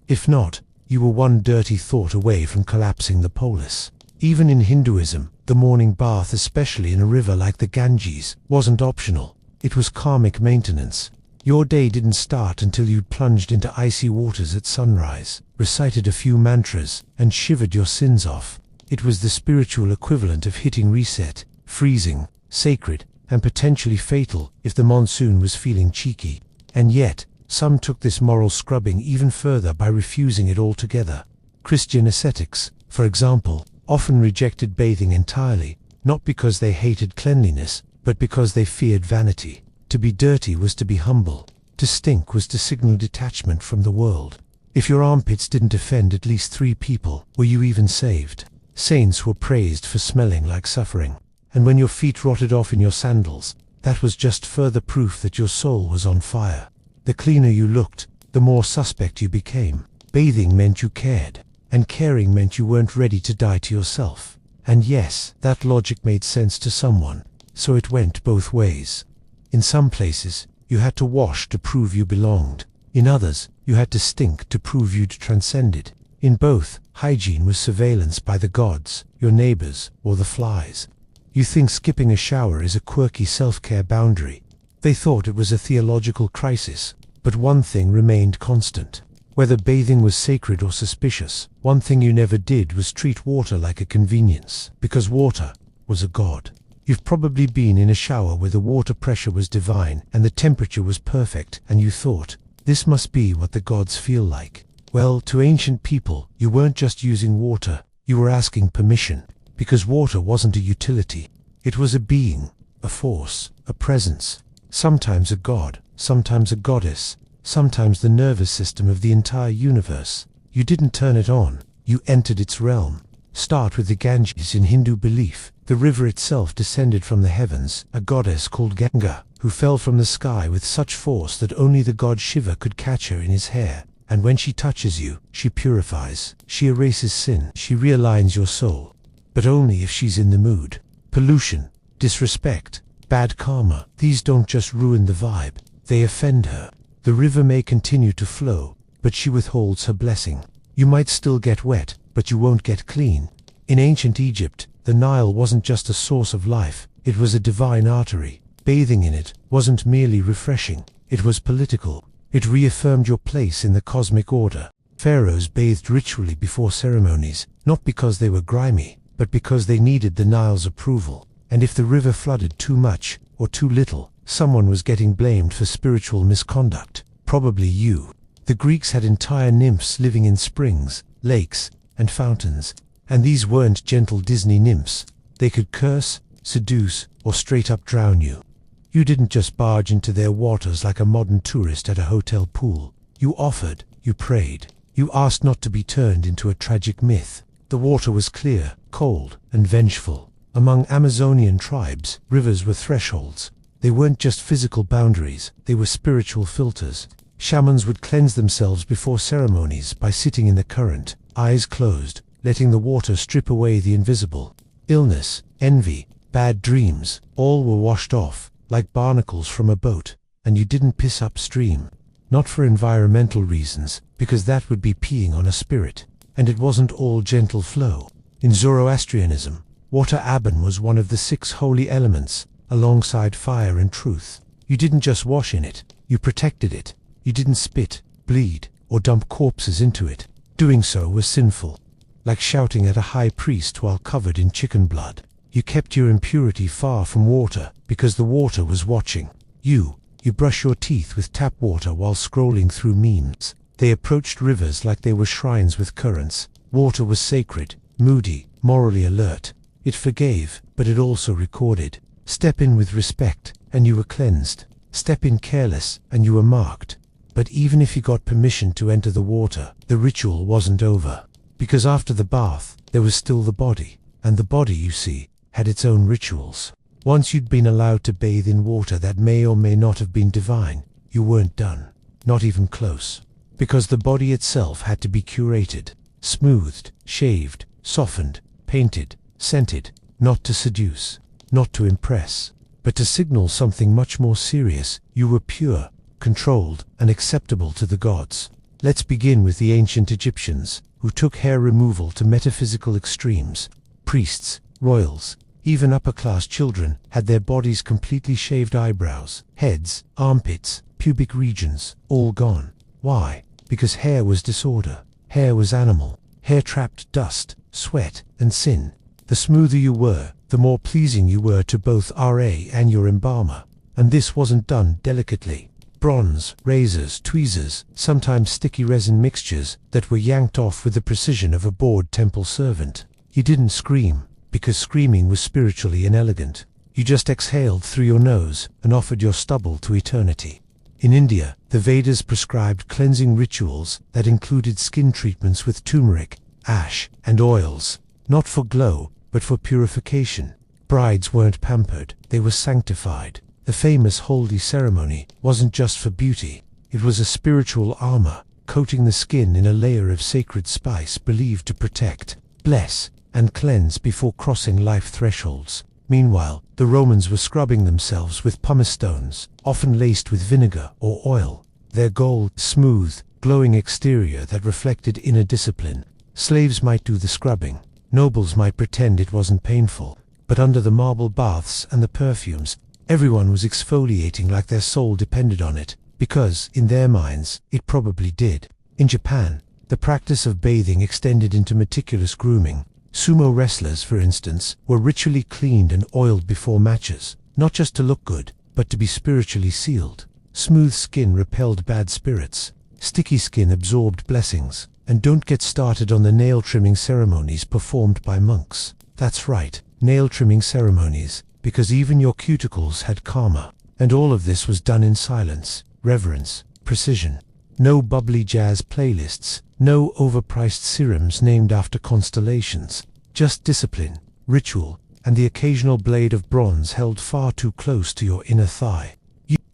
If not, you were one dirty thought away from collapsing the polis. Even in Hinduism, the morning bath, especially in a river like the Ganges, wasn't optional. It was karmic maintenance. Your day didn't start until you'd plunged into icy waters at sunrise, recited a few mantras, and shivered your sins off. It was the spiritual equivalent of hitting reset, freezing, sacred, and potentially fatal if the monsoon was feeling cheeky. And yet, some took this moral scrubbing even further by refusing it altogether. Christian ascetics, for example, often rejected bathing entirely, not because they hated cleanliness, but because they feared vanity. To be dirty was to be humble. To stink was to signal detachment from the world. If your armpits didn't offend at least 3 people, were you even saved? Saints were praised for smelling like suffering. And when your feet rotted off in your sandals, that was just further proof that your soul was on fire. The cleaner you looked, the more suspect you became. Bathing meant you cared, and caring meant you weren't ready to die to yourself. And yes, that logic made sense to someone, so it went both ways. In some places, you had to wash to prove you belonged. In others, you had to stink to prove you'd transcended. In both, hygiene was surveillance by the gods, your neighbors, or the flies. You think skipping a shower is a quirky self-care boundary. They thought it was a theological crisis, but one thing remained constant. Whether bathing was sacred or suspicious, one thing you never did was treat water like a convenience, because water was a god. You've probably been in a shower where the water pressure was divine and the temperature was perfect, and you thought, this must be what the gods feel like. Well, to ancient people, you weren't just using water, you were asking permission, because water wasn't a utility. It was a being, a force, a presence, sometimes a god, sometimes a goddess, sometimes the nervous system of the entire universe. You didn't turn it on, you entered its realm. Start with the Ganges in Hindu belief. The river itself descended from the heavens, a goddess called Ganga, who fell from the sky with such force that only the god Shiva could catch her in his hair. And when she touches you, she purifies, she erases sin, she realigns your soul. But only if she's in the mood. Pollution, disrespect, bad karma, these don't just ruin the vibe, they offend her. The river may continue to flow, but she withholds her blessing. You might still get wet, but you won't get clean. In ancient Egypt, the Nile wasn't just a source of life, it was a divine artery. Bathing in it wasn't merely refreshing, it was political. It reaffirmed your place in the cosmic order. Pharaohs bathed ritually before ceremonies, not because they were grimy, but because they needed the Nile's approval. And if the river flooded too much, or too little, someone was getting blamed for spiritual misconduct. Probably you. The Greeks had entire nymphs living in springs, lakes, and fountains. And these weren't gentle Disney nymphs. They could curse, seduce, or straight up drown you. You didn't just barge into their waters like a modern tourist at a hotel pool. You offered, you prayed, you asked not to be turned into a tragic myth. The water was clear, cold, and vengeful. Among Amazonian tribes, rivers were thresholds. They weren't just physical boundaries, they were spiritual filters. Shamans would cleanse themselves before ceremonies by sitting in the current, eyes closed, letting the water strip away the invisible. Illness, envy, bad dreams, all were washed off, like barnacles from a boat, and you didn't piss upstream. Not for environmental reasons, because that would be peeing on a spirit. And it wasn't all gentle flow. In Zoroastrianism, water Aban was one of the 6 holy elements, alongside fire and truth. You didn't just wash in it, you protected it. You didn't spit, bleed, or dump corpses into it. Doing so was sinful. Like shouting at a high priest while covered in chicken blood. You kept your impurity far from water, because the water was watching. You brush your teeth with tap water while scrolling through memes. They approached rivers like they were shrines with currents. Water was sacred, moody, morally alert. It forgave, but it also recorded. Step in with respect, and you were cleansed. Step in careless, and you were marked. But even if you got permission to enter the water, the ritual wasn't over. Because after the bath, there was still the body. And the body, you see, had its own rituals. Once you'd been allowed to bathe in water that may or may not have been divine, you weren't done. Not even close. Because the body itself had to be curated, smoothed, shaved, softened, painted, scented, not to seduce, not to impress, but to signal something much more serious. You were pure, controlled, and acceptable to the gods. Let's begin with the ancient Egyptians, who took hair removal to metaphysical extremes. Priests, royals, even upper-class children had their bodies completely shaved. Eyebrows, heads, armpits, pubic regions, all gone. Why? Because hair was disorder. Hair was animal. Hair trapped dust, sweat, and sin. The smoother you were, the more pleasing you were to both Ra and your embalmer. And this wasn't done delicately. Bronze, razors, tweezers, sometimes sticky resin mixtures that were yanked off with the precision of a bored temple servant. You didn't scream, because screaming was spiritually inelegant. You just exhaled through your nose and offered your stubble to eternity. In India, the Vedas prescribed cleansing rituals that included skin treatments with turmeric, ash, and oils, not for glow, but for purification. Brides weren't pampered, they were sanctified. The famous Haldi ceremony wasn't just for beauty, it was a spiritual armor, coating the skin in a layer of sacred spice believed to protect, bless, and cleanse before crossing life thresholds. Meanwhile, the Romans were scrubbing themselves with pumice stones, often laced with vinegar or oil. Their gold, smooth, glowing exterior that reflected inner discipline. Slaves might do the scrubbing. Nobles might pretend it wasn't painful. But under the marble baths and the perfumes, everyone was exfoliating like their soul depended on it, because, in their minds, it probably did. In Japan, the practice of bathing extended into meticulous grooming. Sumo wrestlers, for instance, were ritually cleaned and oiled before matches, not just to look good, but to be spiritually sealed. Smooth skin repelled bad spirits. Sticky skin absorbed blessings. And don't get started on the nail trimming ceremonies performed by monks. That's right, nail trimming ceremonies. because even your cuticles had karma. And all of this was done in silence, reverence, precision. No bubbly jazz playlists, no overpriced serums named after constellations. Just discipline, ritual, and the occasional blade of bronze held far too close to your inner thigh.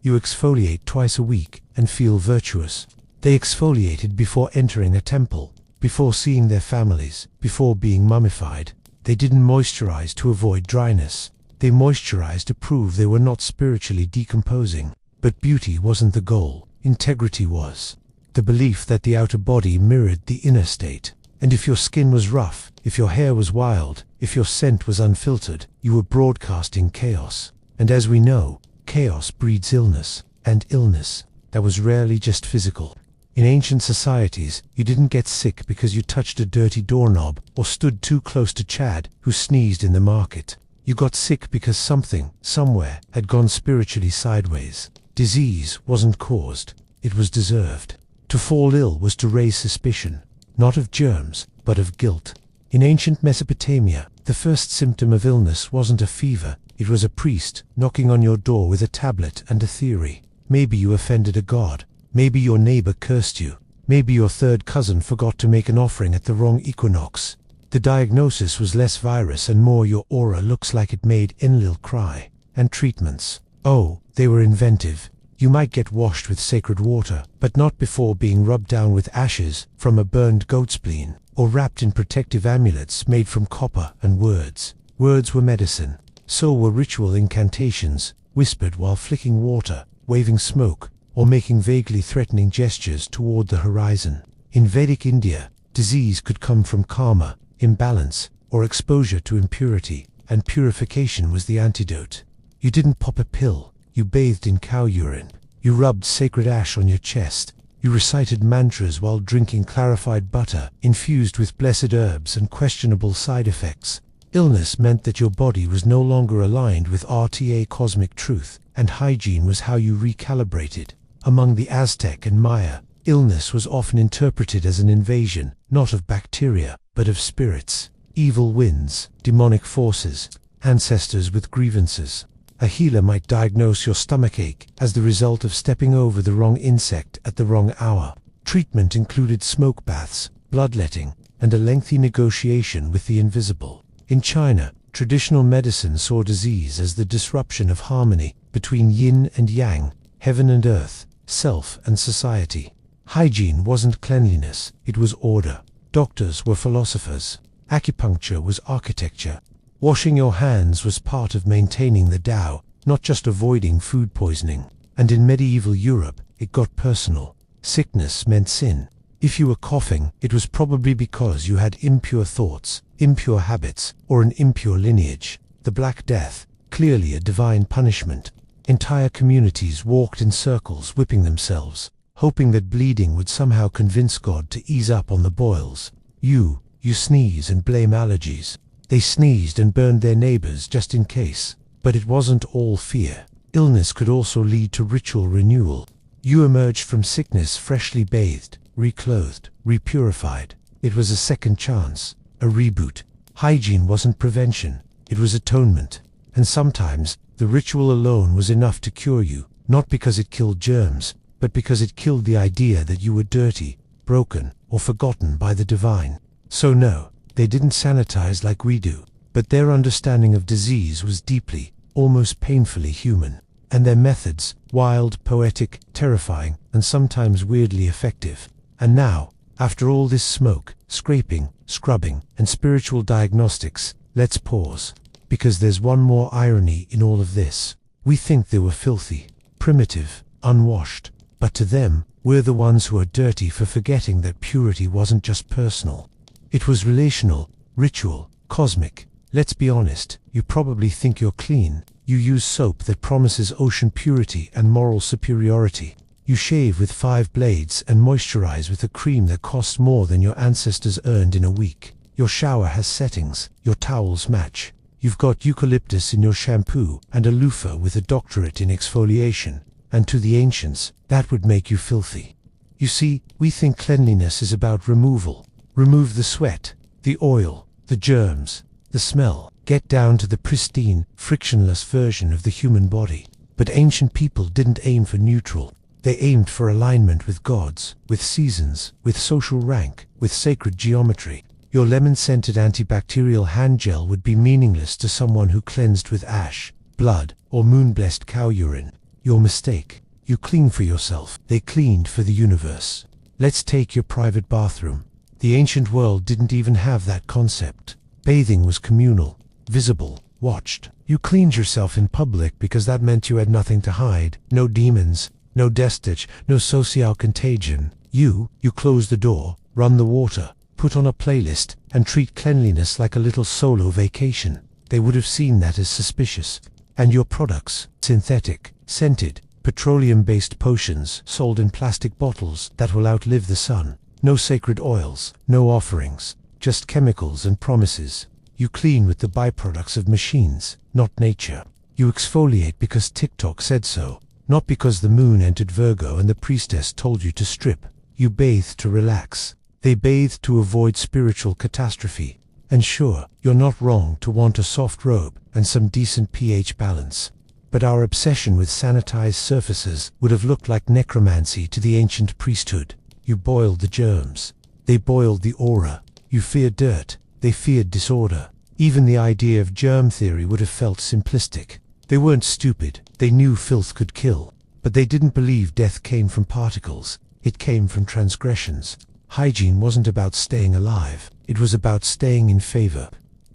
You exfoliate twice a week and feel virtuous. They exfoliated before entering a temple, before seeing their families, before being mummified. They didn't moisturize to avoid dryness. They moisturized to prove they were not spiritually decomposing. But beauty wasn't the goal. Integrity was. The belief that the outer body mirrored the inner state. And if your skin was rough, if your hair was wild, if your scent was unfiltered, you were broadcasting chaos. And as we know, chaos breeds illness, and illness that was rarely just physical. In ancient societies, you didn't get sick because you touched a dirty doorknob or stood too close to Chad, who sneezed in the market. You got sick because something, somewhere, had gone spiritually sideways. Disease wasn't caused, it was deserved. To fall ill was to raise suspicion, not of germs, but of guilt. In ancient Mesopotamia, the first symptom of illness wasn't a fever, it was a priest knocking on your door with a tablet and a theory. Maybe you offended a god, maybe your neighbor cursed you, maybe your third cousin forgot to make an offering at the wrong equinox. The diagnosis was less virus and more your aura looks like it made Enlil cry. And treatments. Oh, they were inventive. You might get washed with sacred water, but not before being rubbed down with ashes from a burned goat spleen, or wrapped in protective amulets made from copper and words. Words were medicine. So were ritual incantations, whispered while flicking water, waving smoke, or making vaguely threatening gestures toward the horizon. In Vedic India, disease could come from karma, imbalance, or exposure to impurity, and purification was the antidote. You didn't pop a pill, you bathed in cow urine. You rubbed sacred ash on your chest. You recited mantras while drinking clarified butter, infused with blessed herbs and questionable side effects. Illness meant that your body was no longer aligned with RTA cosmic truth, and hygiene was how you recalibrated. Among the Aztec and Maya, illness was often interpreted as an invasion, not of bacteria, but of spirits, evil winds, demonic forces, ancestors with grievances. A healer might diagnose your stomachache as the result of stepping over the wrong insect at the wrong hour. Treatment included smoke baths, bloodletting, and a lengthy negotiation with the invisible. In China, traditional medicine saw disease as the disruption of harmony between yin and yang, heaven and earth, self and society. Hygiene wasn't cleanliness, it was order. Doctors were philosophers. Acupuncture was architecture. Washing your hands was part of maintaining the Tao, not just avoiding food poisoning. And in medieval Europe, it got personal. Sickness meant sin. If you were coughing, it was probably because you had impure thoughts, impure habits, or an impure lineage. The Black Death, clearly a divine punishment. Entire communities walked in circles whipping themselves, hoping that bleeding would somehow convince God to ease up on the boils. You sneeze and blame allergies. They sneezed and burned their neighbors just in case. But it wasn't all fear. Illness could also lead to ritual renewal. You emerged from sickness freshly bathed, reclothed, repurified. It was a second chance, a reboot. Hygiene wasn't prevention, it was atonement. And sometimes, the ritual alone was enough to cure you, not because it killed germs, but because it killed the idea that you were dirty, broken, or forgotten by the divine. So no, they didn't sanitize like we do, but their understanding of disease was deeply, almost painfully human. And their methods, wild, poetic, terrifying, and sometimes weirdly effective. And now, after all this smoke, scraping, scrubbing, and spiritual diagnostics, let's pause. Because there's one more irony in all of this. We think they were filthy, primitive, unwashed. But to them, we're the ones who are dirty for forgetting that purity wasn't just personal. It was relational, ritual, cosmic. Let's be honest, you probably think you're clean. You use soap that promises ocean purity and moral superiority. You shave with 5 blades and moisturize with a cream that costs more than your ancestors earned in a week. Your shower has settings, your towels match. You've got eucalyptus in your shampoo and a loofah with a doctorate in exfoliation. And to the ancients, that would make you filthy. You see, we think cleanliness is about removal. Remove the sweat, the oil, the germs, the smell. Get down to the pristine, frictionless version of the human body. But ancient people didn't aim for neutral. They aimed for alignment with gods, with seasons, with social rank, with sacred geometry. Your lemon-scented antibacterial hand gel would be meaningless to someone who cleansed with ash, blood, or moon-blessed cow urine. Your mistake. You clean for yourself. They cleaned for the universe. Let's take your private bathroom. The ancient world didn't even have that concept. Bathing was communal, visible, watched. You cleaned yourself in public because that meant you had nothing to hide. No demons, no vestige, no social contagion. You close the door, run the water, put on a playlist, and treat cleanliness like a little solo vacation. They would have seen that as suspicious. And your products, synthetic, scented, petroleum-based potions sold in plastic bottles that will outlive the sun. No sacred oils, no offerings, just chemicals and promises. You clean with the byproducts of machines, not nature. You exfoliate because TikTok said so, not because the moon entered Virgo and the priestess told you to strip. You bathe to relax. They bathe to avoid spiritual catastrophe. And sure, you're not wrong to want a soft robe and some decent pH balance. But our obsession with sanitized surfaces would have looked like necromancy to the ancient priesthood. You boiled the germs. They boiled the aura. You feared dirt. They feared disorder. Even the idea of germ theory would have felt simplistic. They weren't stupid. They knew filth could kill. But they didn't believe death came from particles. It came from transgressions. Hygiene wasn't about staying alive. It was about staying in favor.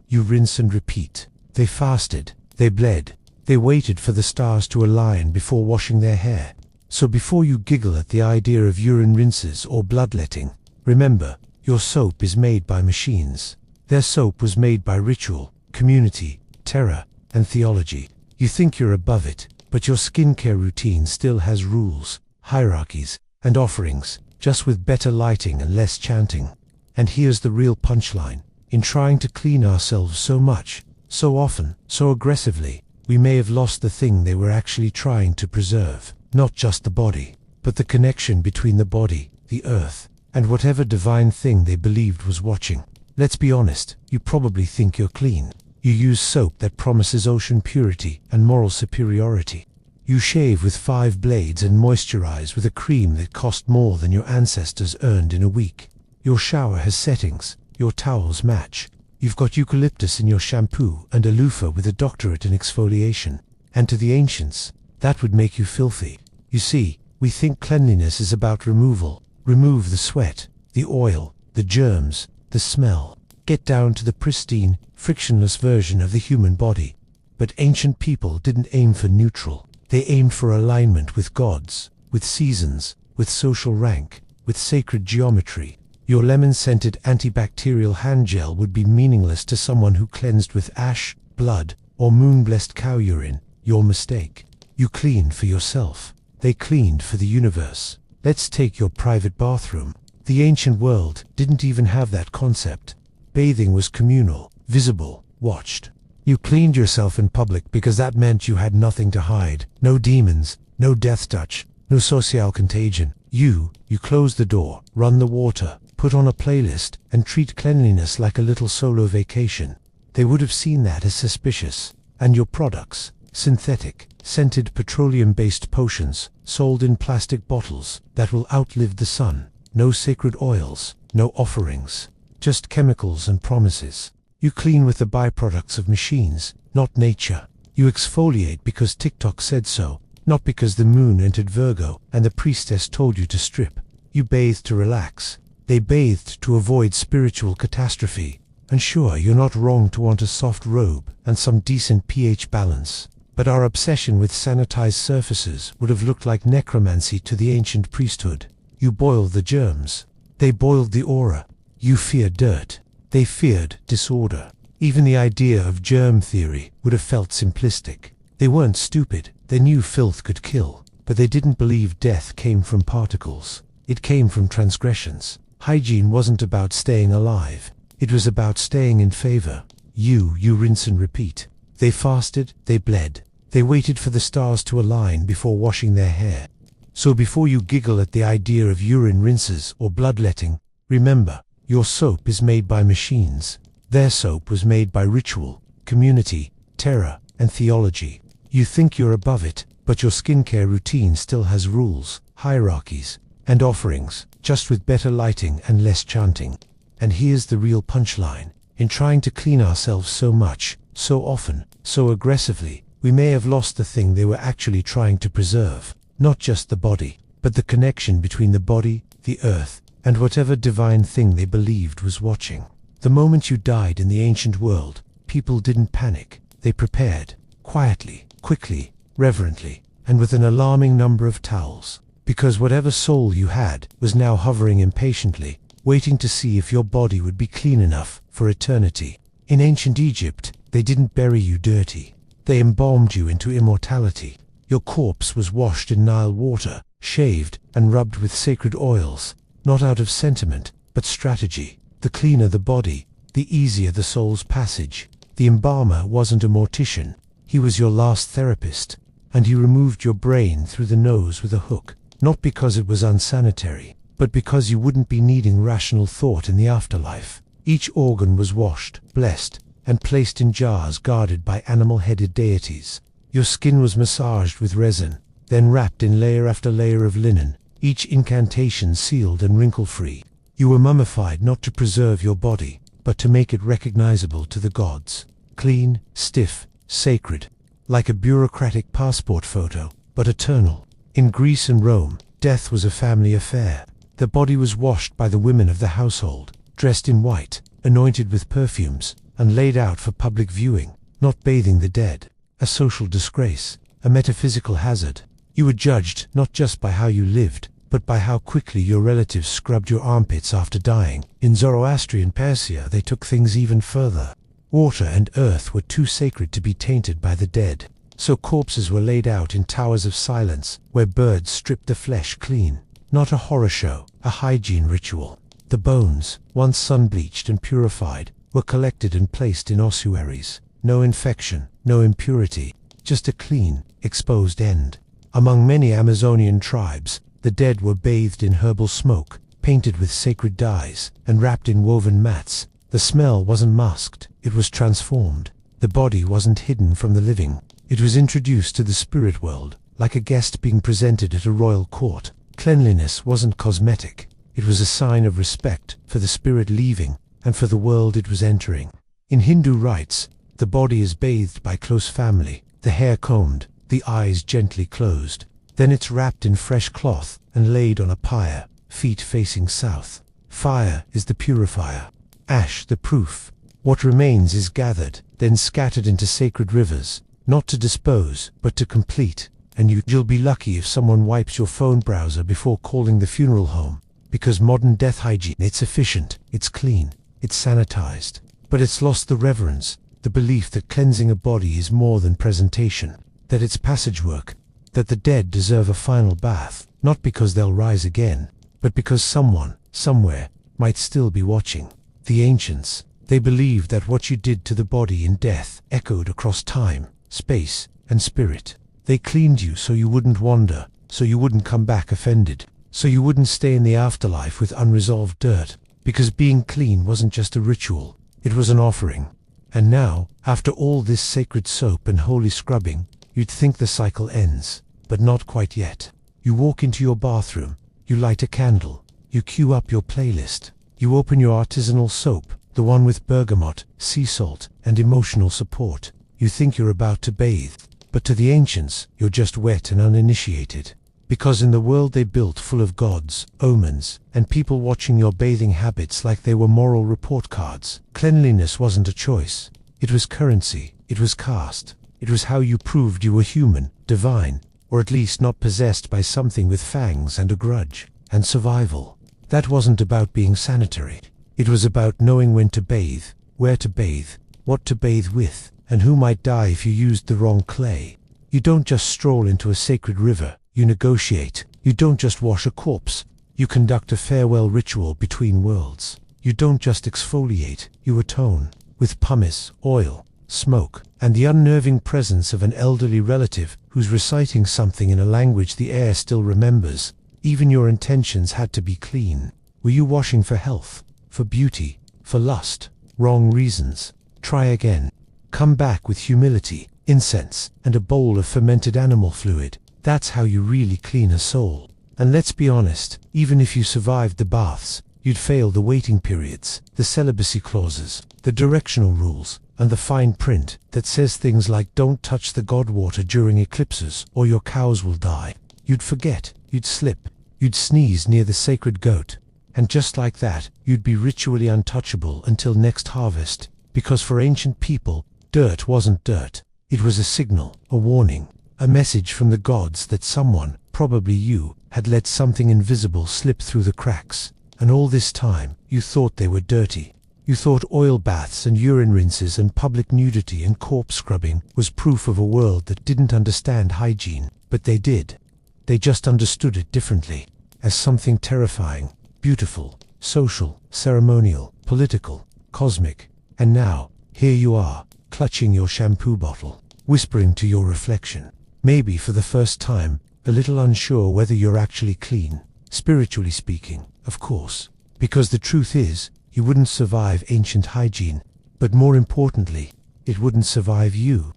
You rinse and repeat. They fasted. They bled. They waited for the stars to align before washing their hair. So before you giggle at the idea of urine rinses or bloodletting, remember, your soap is made by machines. Their soap was made by ritual, community, terror, and theology. You think you're above it, but your skincare routine still has rules, hierarchies, and offerings, just with better lighting and less chanting. And here's the real punchline. In trying to clean ourselves so much, so often, so aggressively, we may have lost the thing they were actually trying to preserve. Not just the body, but the connection between the body, the earth, and whatever divine thing they believed was watching. Let's be honest, you probably think you're clean. You use soap that promises ocean purity and moral superiority. You shave with 5 blades and moisturize with a cream that cost more than your ancestors earned in a week. Your shower has settings, your towels match. You've got eucalyptus in your shampoo and a loofah with a doctorate in exfoliation. And to the ancients, that would make you filthy. You see, we think cleanliness is about removal. Remove the sweat, the oil, the germs, the smell. Get down to the pristine, frictionless version of the human body. But ancient people didn't aim for neutral. They aimed for alignment with gods, with seasons, with social rank, with sacred geometry. Your lemon-scented antibacterial hand gel would be meaningless to someone who cleansed with ash, blood, or moon-blessed cow urine. Your mistake. You cleaned for yourself. They cleaned for the universe. Let's take your private bathroom. The ancient world didn't even have that concept. Bathing was communal, visible, watched. You cleaned yourself in public because that meant you had nothing to hide. No demons, no death touch, no social contagion. You close the door, run the water, put on a playlist, and treat cleanliness like a little solo vacation. They would have seen that as suspicious. And your products, synthetic, scented petroleum-based potions, sold in plastic bottles that will outlive the sun. No sacred oils, no offerings, just chemicals and promises. You clean with the byproducts of machines, not nature. You exfoliate because TikTok said so, not because the moon entered Virgo and the priestess told you to strip. You bathe to relax. They bathed to avoid spiritual catastrophe. And sure, you're not wrong to want a soft robe and some decent pH balance. But our obsession with sanitized surfaces would have looked like necromancy to the ancient priesthood. You boiled the germs. They boiled the aura. You feared dirt. They feared disorder. Even the idea of germ theory would have felt simplistic. They weren't stupid. They knew filth could kill. But they didn't believe death came from particles. It came from transgressions. Hygiene wasn't about staying alive. It was about staying in favor. You rinse and repeat. They fasted. They bled. They waited for the stars to align before washing their hair. So before you giggle at the idea of urine rinses or bloodletting, remember, your soap is made by machines. Their soap was made by ritual, community, terror, and theology. You think you're above it, but your skincare routine still has rules, hierarchies, and offerings, just with better lighting and less chanting. And here's the real punchline. In trying to clean ourselves so much, so often, so aggressively, we may have lost the thing they were actually trying to preserve. Not just the body, but the connection between the body, the earth, and whatever divine thing they believed was watching. The moment you died in the ancient world, people didn't panic. They prepared, quietly, quickly, reverently, and with an alarming number of towels. Because whatever soul you had was now hovering impatiently, waiting to see if your body would be clean enough for eternity. In ancient Egypt, they didn't bury you dirty. They embalmed you into immortality. Your corpse was washed in Nile water, shaved, and rubbed with sacred oils, not out of sentiment, but strategy. The cleaner the body, the easier the soul's passage. The embalmer wasn't a mortician. He was your last therapist, and he removed your brain through the nose with a hook, not because it was unsanitary, but because you wouldn't be needing rational thought in the afterlife. Each organ was washed, blessed, and placed in jars guarded by animal-headed deities. Your skin was massaged with resin, then wrapped in layer after layer of linen, each incantation sealed and wrinkle-free. You were mummified not to preserve your body, but to make it recognizable to the gods. Clean, stiff, sacred, like a bureaucratic passport photo, but eternal. In Greece and Rome, death was a family affair. The body was washed by the women of the household, dressed in white, anointed with perfumes, and laid out for public viewing, not bathing the dead. A social disgrace, a metaphysical hazard. You were judged not just by how you lived, but by how quickly your relatives scrubbed your armpits after dying. In Zoroastrian Persia, they took things even further. Water and earth were too sacred to be tainted by the dead, so corpses were laid out in towers of silence, where birds stripped the flesh clean. Not a horror show, a hygiene ritual. The bones, once sun-bleached and purified, were collected and placed in ossuaries. No infection, no impurity, just a clean, exposed end. Among many Amazonian tribes, the dead were bathed in herbal smoke, painted with sacred dyes, and wrapped in woven mats. The smell wasn't masked, it was transformed. The body wasn't hidden from the living. It was introduced to the spirit world, like a guest being presented at a royal court. Cleanliness wasn't cosmetic. It was a sign of respect for the spirit leaving and for the world it was entering. In Hindu rites, the body is bathed by close family, the hair combed, the eyes gently closed. Then it's wrapped in fresh cloth and laid on a pyre, feet facing south. Fire is the purifier, ash the proof. What remains is gathered, then scattered into sacred rivers, not to dispose, but to complete. And you'll be lucky if someone wipes your phone browser before calling the funeral home. Because modern death hygiene, it's efficient, it's clean, it's sanitized. But it's lost the reverence, the belief that cleansing a body is more than presentation, that it's passage work, that the dead deserve a final bath, not because they'll rise again, but because someone, somewhere, might still be watching. The ancients, they believed that what you did to the body in death echoed across time, space, and spirit. They cleaned you so you wouldn't wander, so you wouldn't come back offended, so you wouldn't stay in the afterlife with unresolved dirt, because being clean wasn't just a ritual, it was an offering. And now, after all this sacred soap and holy scrubbing, you'd think the cycle ends, but not quite yet. You walk into your bathroom, you light a candle, you queue up your playlist, you open your artisanal soap, the one with bergamot, sea salt, and emotional support. You think you're about to bathe, but to the ancients, you're just wet and uninitiated. Because in the world they built full of gods, omens, and people watching your bathing habits like they were moral report cards, cleanliness wasn't a choice. It was currency, it was caste, it was how you proved you were human, divine, or at least not possessed by something with fangs and a grudge, and survival. That wasn't about being sanitary. It was about knowing when to bathe, where to bathe, what to bathe with, and who might die if you used the wrong clay. You don't just stroll into a sacred river. You negotiate. You don't just wash a corpse. You conduct a farewell ritual between worlds. You don't just exfoliate. You atone. With pumice, oil, smoke, and the unnerving presence of an elderly relative who's reciting something in a language the air still remembers. Even your intentions had to be clean. Were you washing for health, for beauty, for lust? Wrong reasons. Try again. Come back with humility, incense, and a bowl of fermented animal fluid. That's how you really clean a soul. And let's be honest, even if you survived the baths, you'd fail the waiting periods, the celibacy clauses, the directional rules, and the fine print that says things like don't touch the god water during eclipses or your cows will die. You'd forget, you'd slip, you'd sneeze near the sacred goat, and just like that, you'd be ritually untouchable until next harvest, because for ancient people, dirt wasn't dirt. It was a signal, a warning, a message from the gods that someone, probably you, had let something invisible slip through the cracks. And all this time, you thought they were dirty. You thought oil baths and urine rinses and public nudity and corpse scrubbing was proof of a world that didn't understand hygiene. But they did. They just understood it differently, as something terrifying, beautiful, social, ceremonial, political, cosmic. And now, here you are, clutching your shampoo bottle, whispering to your reflection, maybe for the first time, a little unsure whether you're actually clean, spiritually speaking, of course. Because the truth is, you wouldn't survive ancient hygiene, but more importantly, it wouldn't survive you.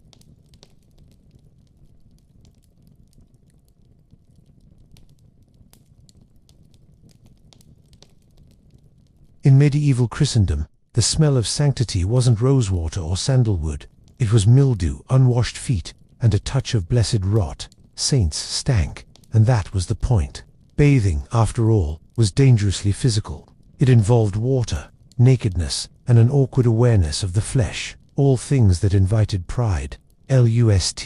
In medieval Christendom, the smell of sanctity wasn't rosewater or sandalwood. It was mildew, unwashed feet, and a touch of blessed rot. Saints stank, and that was the point. Bathing, after all, was dangerously physical. It involved water, nakedness, and an awkward awareness of the flesh, all things that invited pride, lust,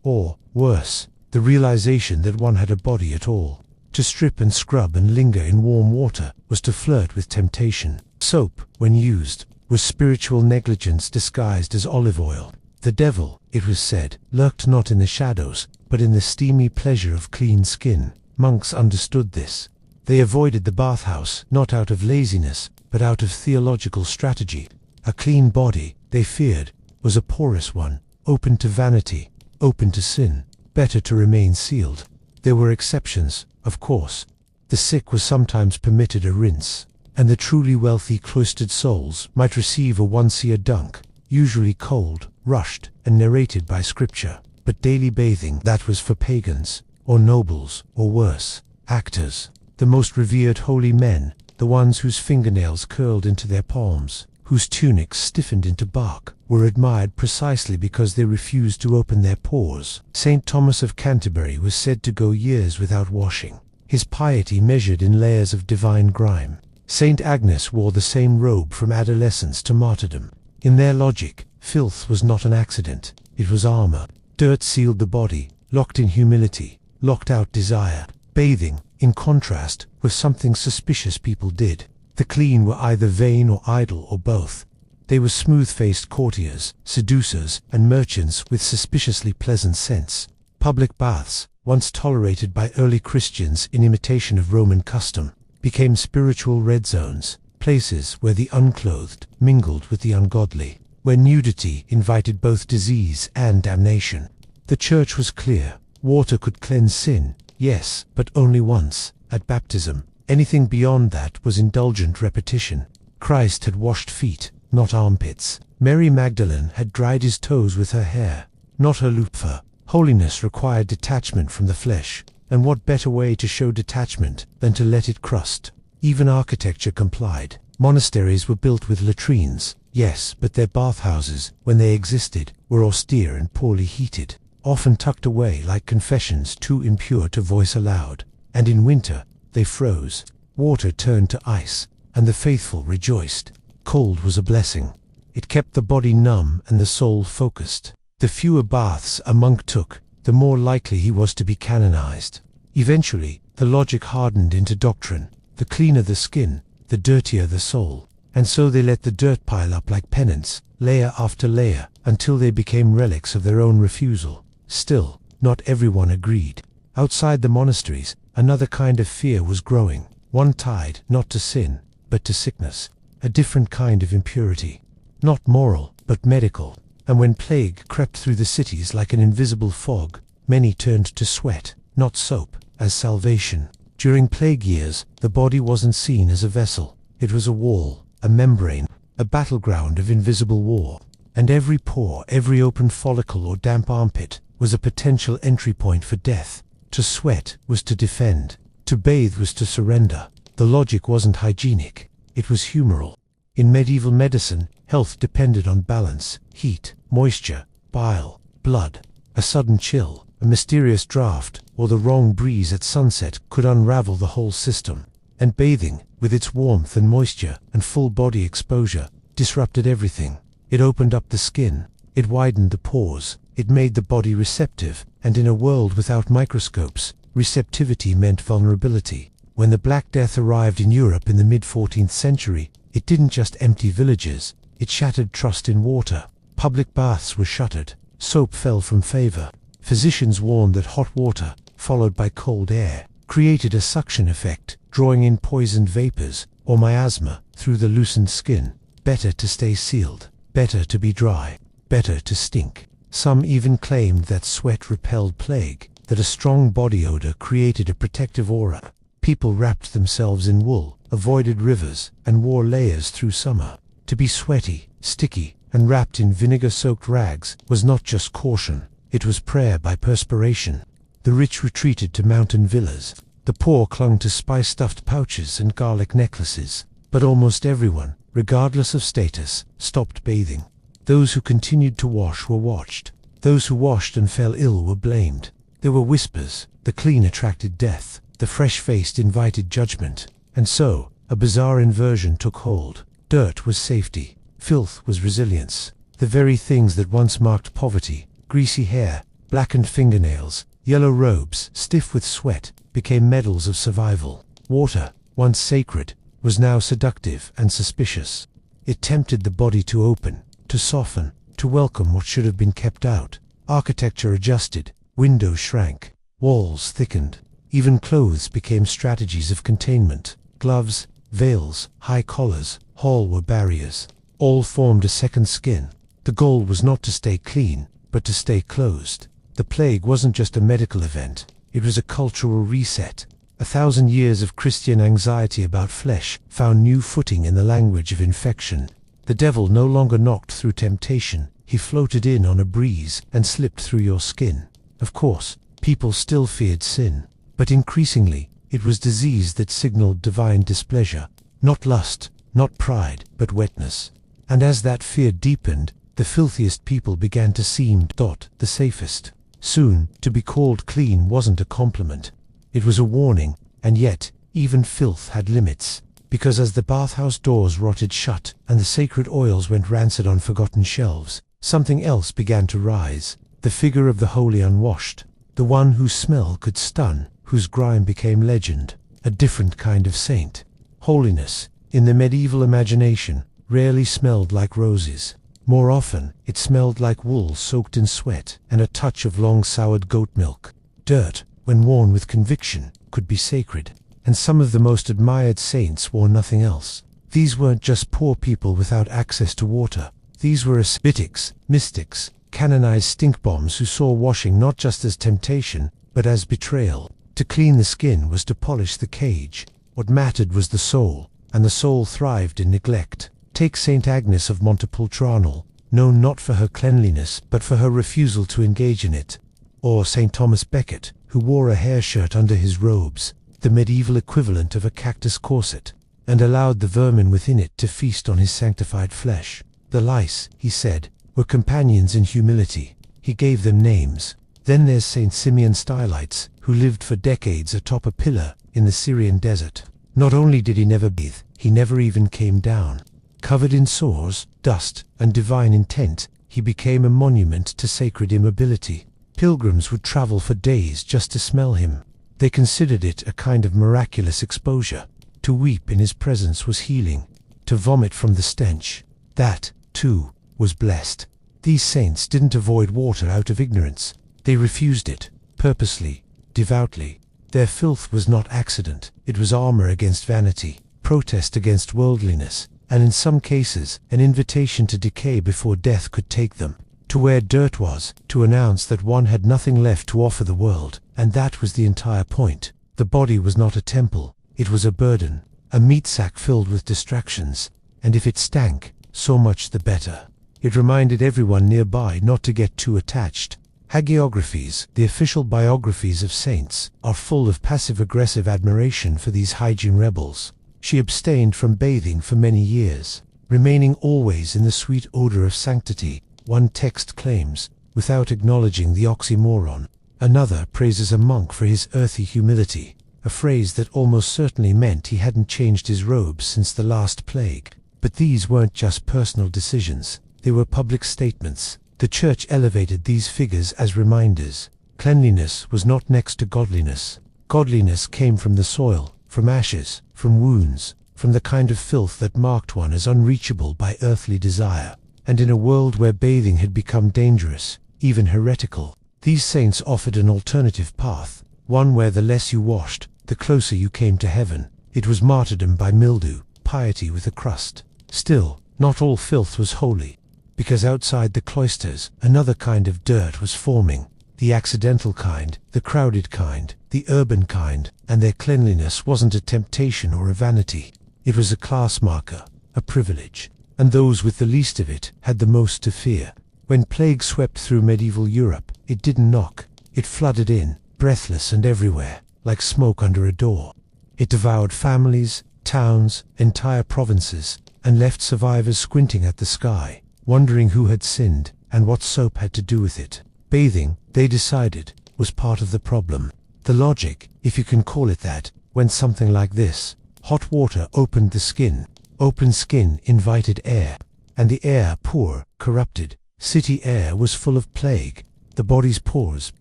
or, worse, the realization that one had a body at all. To strip and scrub and linger in warm water was to flirt with temptation. Soap, when used, was spiritual negligence disguised as olive oil. The devil, it was said, lurked not in the shadows, but in the steamy pleasure of clean skin. Monks understood this. They avoided the bathhouse, not out of laziness, but out of theological strategy. A clean body, they feared, was a porous one, open to vanity, open to sin. Better to remain sealed. There were exceptions, of course. The sick was sometimes permitted a rinse, and the truly wealthy cloistered souls might receive a once-a-year dunk, usually cold, rushed, and narrated by scripture. But daily bathing, that was for pagans, or nobles, or worse, actors. The most revered holy men, the ones whose fingernails curled into their palms, whose tunics stiffened into bark, were admired precisely because they refused to open their pores. St. Thomas of Canterbury was said to go years without washing, his piety measured in layers of divine grime. St. Agnes wore the same robe from adolescence to martyrdom. In their logic, filth was not an accident, it was armor. Dirt sealed the body, locked in humility, locked out desire. Bathing, in contrast, was something suspicious people did. The clean were either vain or idle or both. They were smooth-faced courtiers, seducers, and merchants with suspiciously pleasant scents. Public baths, once tolerated by early Christians in imitation of Roman custom, became spiritual red zones, places where the unclothed mingled with the ungodly, where nudity invited both disease and damnation. The church was clear. Water could cleanse sin, yes, but only once, at baptism. Anything beyond that was indulgent repetition. Christ had washed feet, not armpits. Mary Magdalene had dried his toes with her hair, not her loofah. Holiness required detachment from the flesh, and what better way to show detachment than to let it crust? Even architecture complied. Monasteries were built with latrines, yes, but their bathhouses, when they existed, were austere and poorly heated, often tucked away like confessions too impure to voice aloud. And in winter, they froze. Water turned to ice, and the faithful rejoiced. Cold was a blessing. It kept the body numb and the soul focused. The fewer baths a monk took, the more likely he was to be canonized. Eventually, the logic hardened into doctrine. The cleaner the skin, the dirtier the soul. And so they let the dirt pile up like penance, layer after layer, until they became relics of their own refusal. Still, not everyone agreed. Outside the monasteries, another kind of fear was growing, one tied not to sin, but to sickness, a different kind of impurity, not moral, but medical. And when plague crept through the cities like an invisible fog, many turned to sweat, not soap, as salvation. During plague years, the body wasn't seen as a vessel. It was a wall, a membrane, a battleground of invisible war. and every pore, every open follicle or damp armpit was a potential entry point for death. To sweat was to defend. To bathe was to surrender. The logic wasn't hygienic, it was humoral. In medieval medicine, health depended on balance, heat, moisture, bile, blood. A sudden chill, a mysterious draught, or the wrong breeze at sunset could unravel the whole system. And bathing, with its warmth and moisture and full body exposure, disrupted everything. It opened up the skin, it widened the pores, it made the body receptive, and in a world without microscopes, receptivity meant vulnerability. When the Black Death arrived in Europe in the mid-14th century, it didn't just empty villages, it shattered trust in water. Public baths were shuttered, soap fell from favor. Physicians warned that hot water, followed by cold air, created a suction effect, drawing in poisoned vapors, or miasma, through the loosened skin. Better to stay sealed, better to be dry, better to stink. Some even claimed that sweat repelled plague, that a strong body odor created a protective aura. People wrapped themselves in wool, avoided rivers, and wore layers through summer. To be sweaty, sticky, and wrapped in vinegar-soaked rags was not just caution, it was prayer by perspiration. The rich retreated to mountain villas. The poor clung to spice-stuffed pouches and garlic necklaces. But almost everyone, regardless of status, stopped bathing. Those who continued to wash were watched. Those who washed and fell ill were blamed. There were whispers. The clean attracted death. The fresh-faced invited judgment. And so, a bizarre inversion took hold. Dirt was safety. Filth was resilience. The very things that once marked poverty, greasy hair, blackened fingernails, yellow robes, stiff with sweat, became medals of survival. Water, once sacred, was now seductive and suspicious. It tempted the body to open, to soften, to welcome what should have been kept out. Architecture adjusted, windows shrank, walls thickened. Even clothes became strategies of containment. Gloves, veils, high collars, all were barriers. All formed a second skin. The goal was not to stay clean, but to stay closed. The plague wasn't just a medical event, it was a cultural reset. 1,000 years of Christian anxiety about flesh found new footing in the language of infection. The devil no longer knocked through temptation, he floated in on a breeze and slipped through your skin. Of course, people still feared sin, but increasingly, it was disease that signaled divine displeasure. Not lust, not pride, but wetness. And as that fear deepened, the filthiest people began to seem the safest. Soon, to be called clean wasn't a compliment. It was a warning, and yet, even filth had limits. Because as the bathhouse doors rotted shut, and the sacred oils went rancid on forgotten shelves, something else began to rise. The figure of the holy unwashed. The one whose smell could stun, whose grime became legend. A different kind of saint. Holiness, in the medieval imagination, rarely smelled like roses. More often, it smelled like wool soaked in sweat and a touch of long-soured goat milk. Dirt, when worn with conviction, could be sacred, and some of the most admired saints wore nothing else. These weren't just poor people without access to water. These were ascetics, mystics, canonized stink bombs who saw washing not just as temptation, but as betrayal. To clean the skin was to polish the cage. What mattered was the soul, and the soul thrived in neglect. Take Saint Agnes of Montepulciano, known not for her cleanliness but for her refusal to engage in it. Or Saint Thomas Becket, who wore a hair shirt under his robes, the medieval equivalent of a cactus corset, and allowed the vermin within it to feast on his sanctified flesh. The lice, he said, were companions in humility. He gave them names. Then there's Saint Simeon Stylites, who lived for decades atop a pillar in the Syrian desert. Not only did he never bathe, he never even came down. Covered in sores, dust, and divine intent, he became a monument to sacred immobility. Pilgrims would travel for days just to smell him. They considered it a kind of miraculous exposure. To weep in his presence was healing. To vomit from the stench, that, too, was blessed. These saints didn't avoid water out of ignorance. They refused it, purposely, devoutly. Their filth was not accident, it was armor against vanity, protest against worldliness, and in some cases, an invitation to decay before death could take them. To where dirt was, to announce that one had nothing left to offer the world, and that was the entire point. The body was not a temple, it was a burden, a meat sack filled with distractions, and if it stank, so much the better. It reminded everyone nearby not to get too attached. Hagiographies, the official biographies of saints, are full of passive-aggressive admiration for these hygiene rebels. She abstained from bathing for many years, remaining always in the sweet odor of sanctity, one text claims, without acknowledging the oxymoron. Another praises a monk for his earthy humility, a phrase that almost certainly meant he hadn't changed his robes since the last plague. But these weren't just personal decisions, they were public statements. The Church elevated these figures as reminders. Cleanliness was not next to godliness. Godliness came from the soil, from ashes, from wounds, from the kind of filth that marked one as unreachable by earthly desire. And in a world where bathing had become dangerous, even heretical, these saints offered an alternative path, one where the less you washed, the closer you came to heaven. It was martyrdom by mildew, piety with a crust. Still, not all filth was holy, because outside the cloisters, another kind of dirt was forming, the accidental kind, the crowded kind, the urban kind, and their cleanliness wasn't a temptation or a vanity. It was a class marker, a privilege, and those with the least of it had the most to fear. When plague swept through medieval Europe, it didn't knock, it flooded in, breathless and everywhere, like smoke under a door. It devoured families, towns, entire provinces, and left survivors squinting at the sky, wondering who had sinned, and what soap had to do with it. Bathing, they decided, was part of the problem. The logic, if you can call it that, went something like this. Hot water opened the skin. Open skin invited air. And the air, poor, corrupted, city air was full of plague. The body's pores,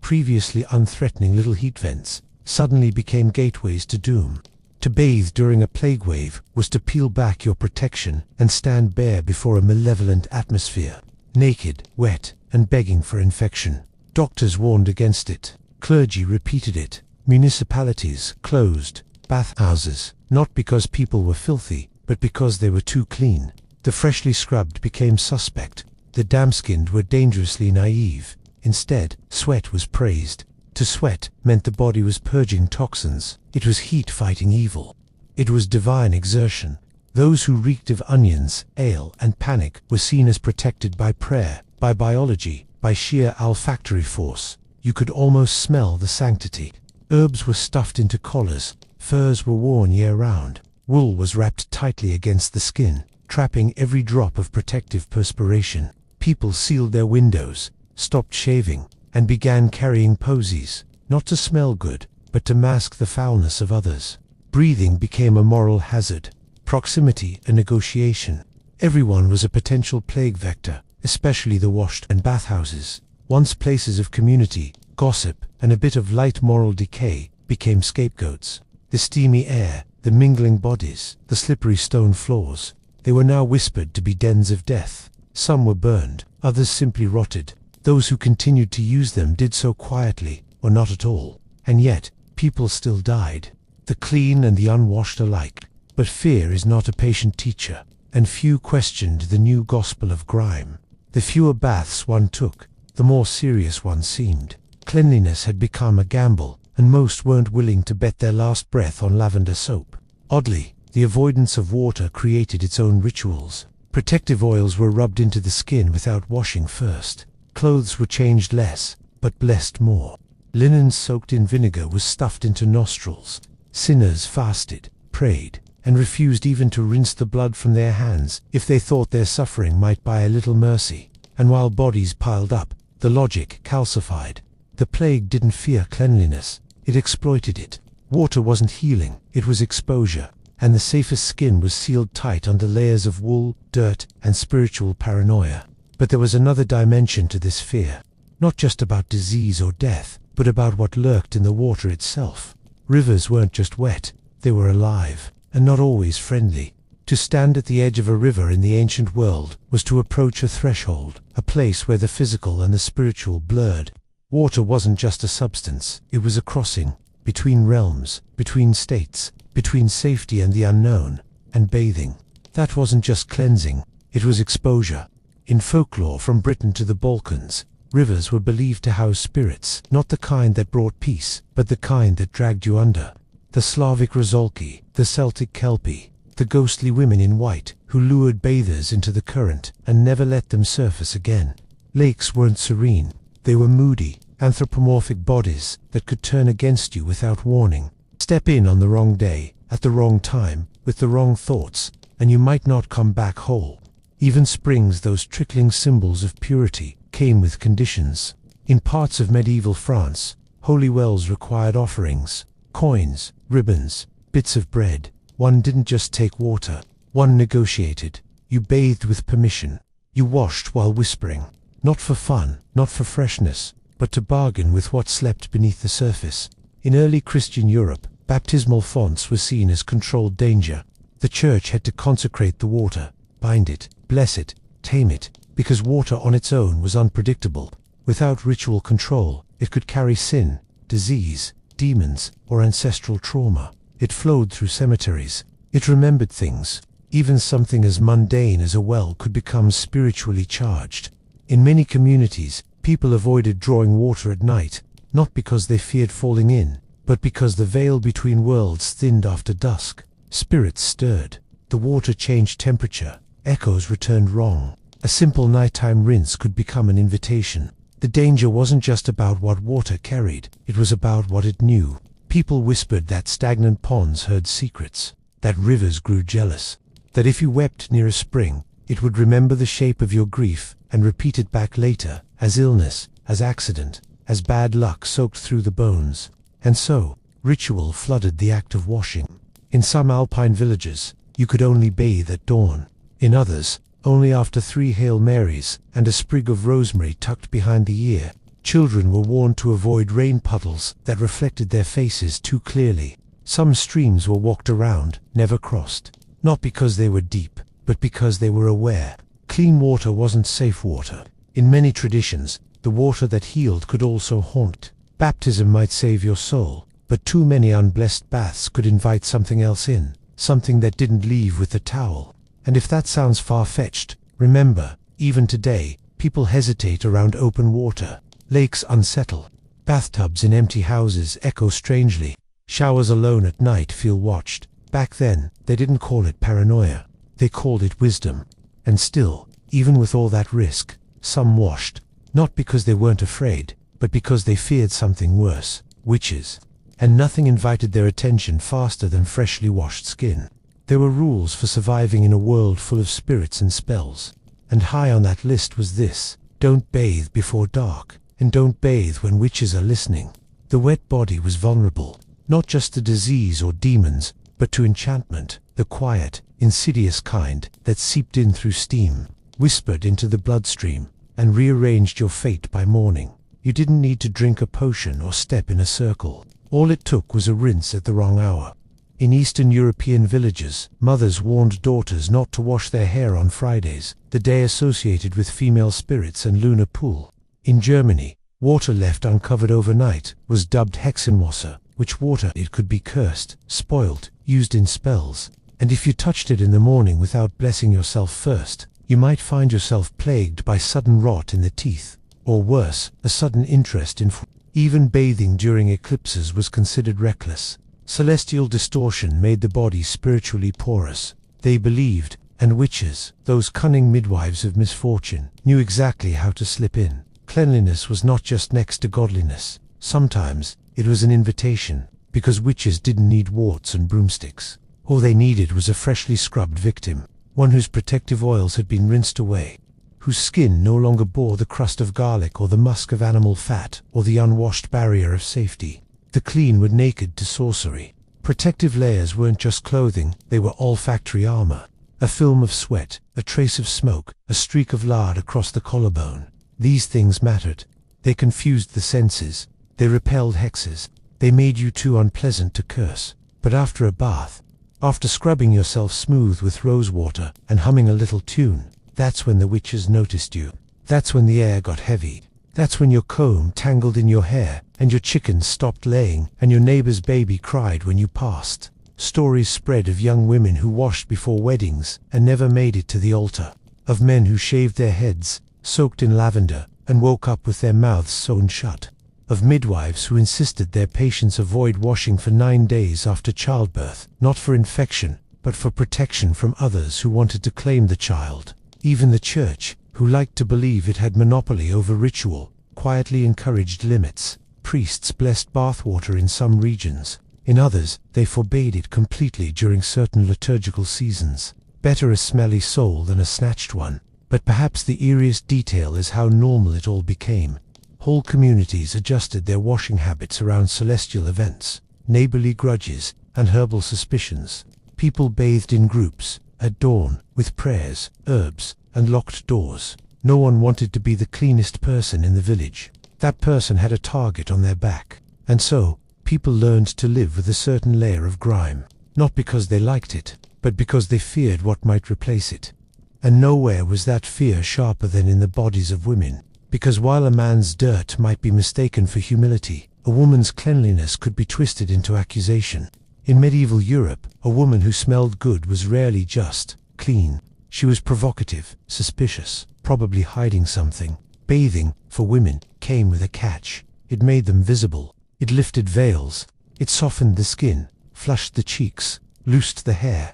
previously unthreatening little heat vents, suddenly became gateways to doom. To bathe during a plague wave was to peel back your protection and stand bare before a malevolent atmosphere, naked, wet, and begging for infection. Doctors warned against it. Clergy repeated it. Municipalities closed bathhouses, not because people were filthy, but because they were too clean. The freshly scrubbed became suspect. The damp-skinned were dangerously naive. Instead, sweat was praised. To sweat meant the body was purging toxins. It was heat fighting evil. It was divine exertion. Those who reeked of onions, ale, and panic were seen as protected by prayer, by biology, by sheer olfactory force. You could almost smell the sanctity. Herbs were stuffed into collars. Furs were worn year-round. Wool was wrapped tightly against the skin, trapping every drop of protective perspiration. People sealed their windows, stopped shaving, and began carrying posies, not to smell good, but to mask the foulness of others. Breathing became a moral hazard, proximity a negotiation. Everyone was a potential plague vector, especially the washed and bathhouses. Once places of community, gossip, and a bit of light moral decay became scapegoats. The steamy air, the mingling bodies, the slippery stone floors, they were now whispered to be dens of death. Some were burned, others simply rotted. Those who continued to use them did so quietly, or not at all. And yet, people still died, the clean and the unwashed alike. But fear is not a patient teacher, and few questioned the new gospel of grime. The fewer baths one took, the more serious one seemed. Cleanliness had become a gamble, and most weren't willing to bet their last breath on lavender soap. Oddly, the avoidance of water created its own rituals. Protective oils were rubbed into the skin without washing first. Clothes were changed less, but blessed more. Linen soaked in vinegar was stuffed into nostrils. Sinners fasted, prayed, and refused even to rinse the blood from their hands if they thought their suffering might buy a little mercy. And while bodies piled up, the logic calcified. The plague didn't fear cleanliness, it exploited it. Water wasn't healing, it was exposure, and the safest skin was sealed tight under layers of wool, dirt, and spiritual paranoia. But there was another dimension to this fear, not just about disease or death, but about what lurked in the water itself. Rivers weren't just wet, they were alive, and not always friendly. To stand at the edge of a river in the ancient world was to approach a threshold, a place where the physical and the spiritual blurred. Water wasn't just a substance, it was a crossing, between realms, between states, between safety and the unknown. And bathing, that wasn't just cleansing, it was exposure. In folklore from Britain to the Balkans, rivers were believed to house spirits, not the kind that brought peace, but the kind that dragged you under. The Slavic Rozolki, the Celtic Kelpie, the ghostly women in white who lured bathers into the current and never let them surface again. Lakes weren't serene. They were moody, anthropomorphic bodies that could turn against you without warning. Step in on the wrong day, at the wrong time, with the wrong thoughts, and you might not come back whole. Even springs, those trickling symbols of purity, came with conditions. In parts of medieval France, holy wells required offerings, coins, ribbons, bits of bread. One didn't just take water. One negotiated. You bathed with permission. You washed while whispering. Not for fun, not for freshness, but to bargain with what slept beneath the surface. In early Christian Europe, baptismal fonts were seen as controlled danger. The church had to consecrate the water, bind it, bless it, tame it, because water on its own was unpredictable. Without ritual control, it could carry sin, disease, demons, or ancestral trauma. It flowed through cemeteries. It remembered things. Even something as mundane as a well could become spiritually charged. In many communities, people avoided drawing water at night, not because they feared falling in, but because the veil between worlds thinned after dusk. Spirits stirred. The water changed temperature. Echoes returned wrong. A simple nighttime rinse could become an invitation. The danger wasn't just about what water carried, it was about what it knew. People whispered that stagnant ponds heard secrets, that rivers grew jealous, that if you wept near a spring, it would remember the shape of your grief and repeat it back later, as illness, as accident, as bad luck soaked through the bones. And so, ritual flooded the act of washing. In some alpine villages, you could only bathe at dawn. In others, only after 3 Hail Marys and a sprig of rosemary tucked behind the ear. Children were warned to avoid rain puddles that reflected their faces too clearly. Some streams were walked around, never crossed. Not because they were deep, but because they were aware. Clean water wasn't safe water. In many traditions, the water that healed could also haunt. Baptism might save your soul, but too many unblessed baths could invite something else in, something that didn't leave with the towel. And if that sounds far-fetched, remember, even today, people hesitate around open water. Lakes unsettle. Bathtubs in empty houses echo strangely. Showers alone at night feel watched. Back then, they didn't call it paranoia. They called it wisdom. And still, even with all that risk, some washed. Not because they weren't afraid, but because they feared something worse. Witches. And nothing invited their attention faster than freshly washed skin. There were rules for surviving in a world full of spirits and spells. And high on that list was this: don't bathe before dark. And don't bathe when witches are listening. The wet body was vulnerable, not just to disease or demons, but to enchantment, the quiet, insidious kind that seeped in through steam, whispered into the bloodstream, and rearranged your fate by morning. You didn't need to drink a potion or step in a circle. All it took was a rinse at the wrong hour. In Eastern European villages, mothers warned daughters not to wash their hair on Fridays, the day associated with female spirits and lunar pool. In Germany, water left uncovered overnight was dubbed Hexenwasser, which water it could be cursed, spoiled, used in spells. And if you touched it in the morning without blessing yourself first, you might find yourself plagued by sudden rot in the teeth, or worse, a sudden interest in even bathing during eclipses was considered reckless. Celestial distortion made the body spiritually porous. They believed, and witches, those cunning midwives of misfortune, knew exactly how to slip in. Cleanliness was not just next to godliness. Sometimes, it was an invitation, because witches didn't need warts and broomsticks. All they needed was a freshly scrubbed victim, one whose protective oils had been rinsed away, whose skin no longer bore the crust of garlic or the musk of animal fat or the unwashed barrier of safety. The clean were naked to sorcery. Protective layers weren't just clothing, they were olfactory armor. A film of sweat, a trace of smoke, a streak of lard across the collarbone. These things mattered. They confused the senses. They repelled hexes. They made you too unpleasant to curse. But after a bath, after scrubbing yourself smooth with rose water and humming a little tune, that's when the witches noticed you. That's when the air got heavy. That's when your comb tangled in your hair, and your chickens stopped laying, and your neighbor's baby cried when you passed. Stories spread of young women who washed before weddings and never made it to the altar. Of men who shaved their heads, soaked in lavender, and woke up with their mouths sewn shut. Of midwives who insisted their patients avoid washing for 9 days after childbirth, not for infection, but for protection from others who wanted to claim the child. Even the church, who liked to believe it had monopoly over ritual, quietly encouraged limits. Priests blessed bathwater in some regions. In others, they forbade it completely during certain liturgical seasons. Better a smelly soul than a snatched one. But perhaps the eeriest detail is how normal it all became. Whole communities adjusted their washing habits around celestial events, neighborly grudges, and herbal suspicions. People bathed in groups, at dawn, with prayers, herbs, and locked doors. No one wanted to be the cleanest person in the village. That person had a target on their back. And so, people learned to live with a certain layer of grime, not because they liked it, but because they feared what might replace it. And nowhere was that fear sharper than in the bodies of women, because while a man's dirt might be mistaken for humility, a woman's cleanliness could be twisted into accusation. In medieval Europe, a woman who smelled good was rarely just clean. She was provocative, suspicious, probably hiding something. Bathing, for women, came with a catch. It made them visible. It lifted veils. It softened the skin, flushed the cheeks, loosed the hair.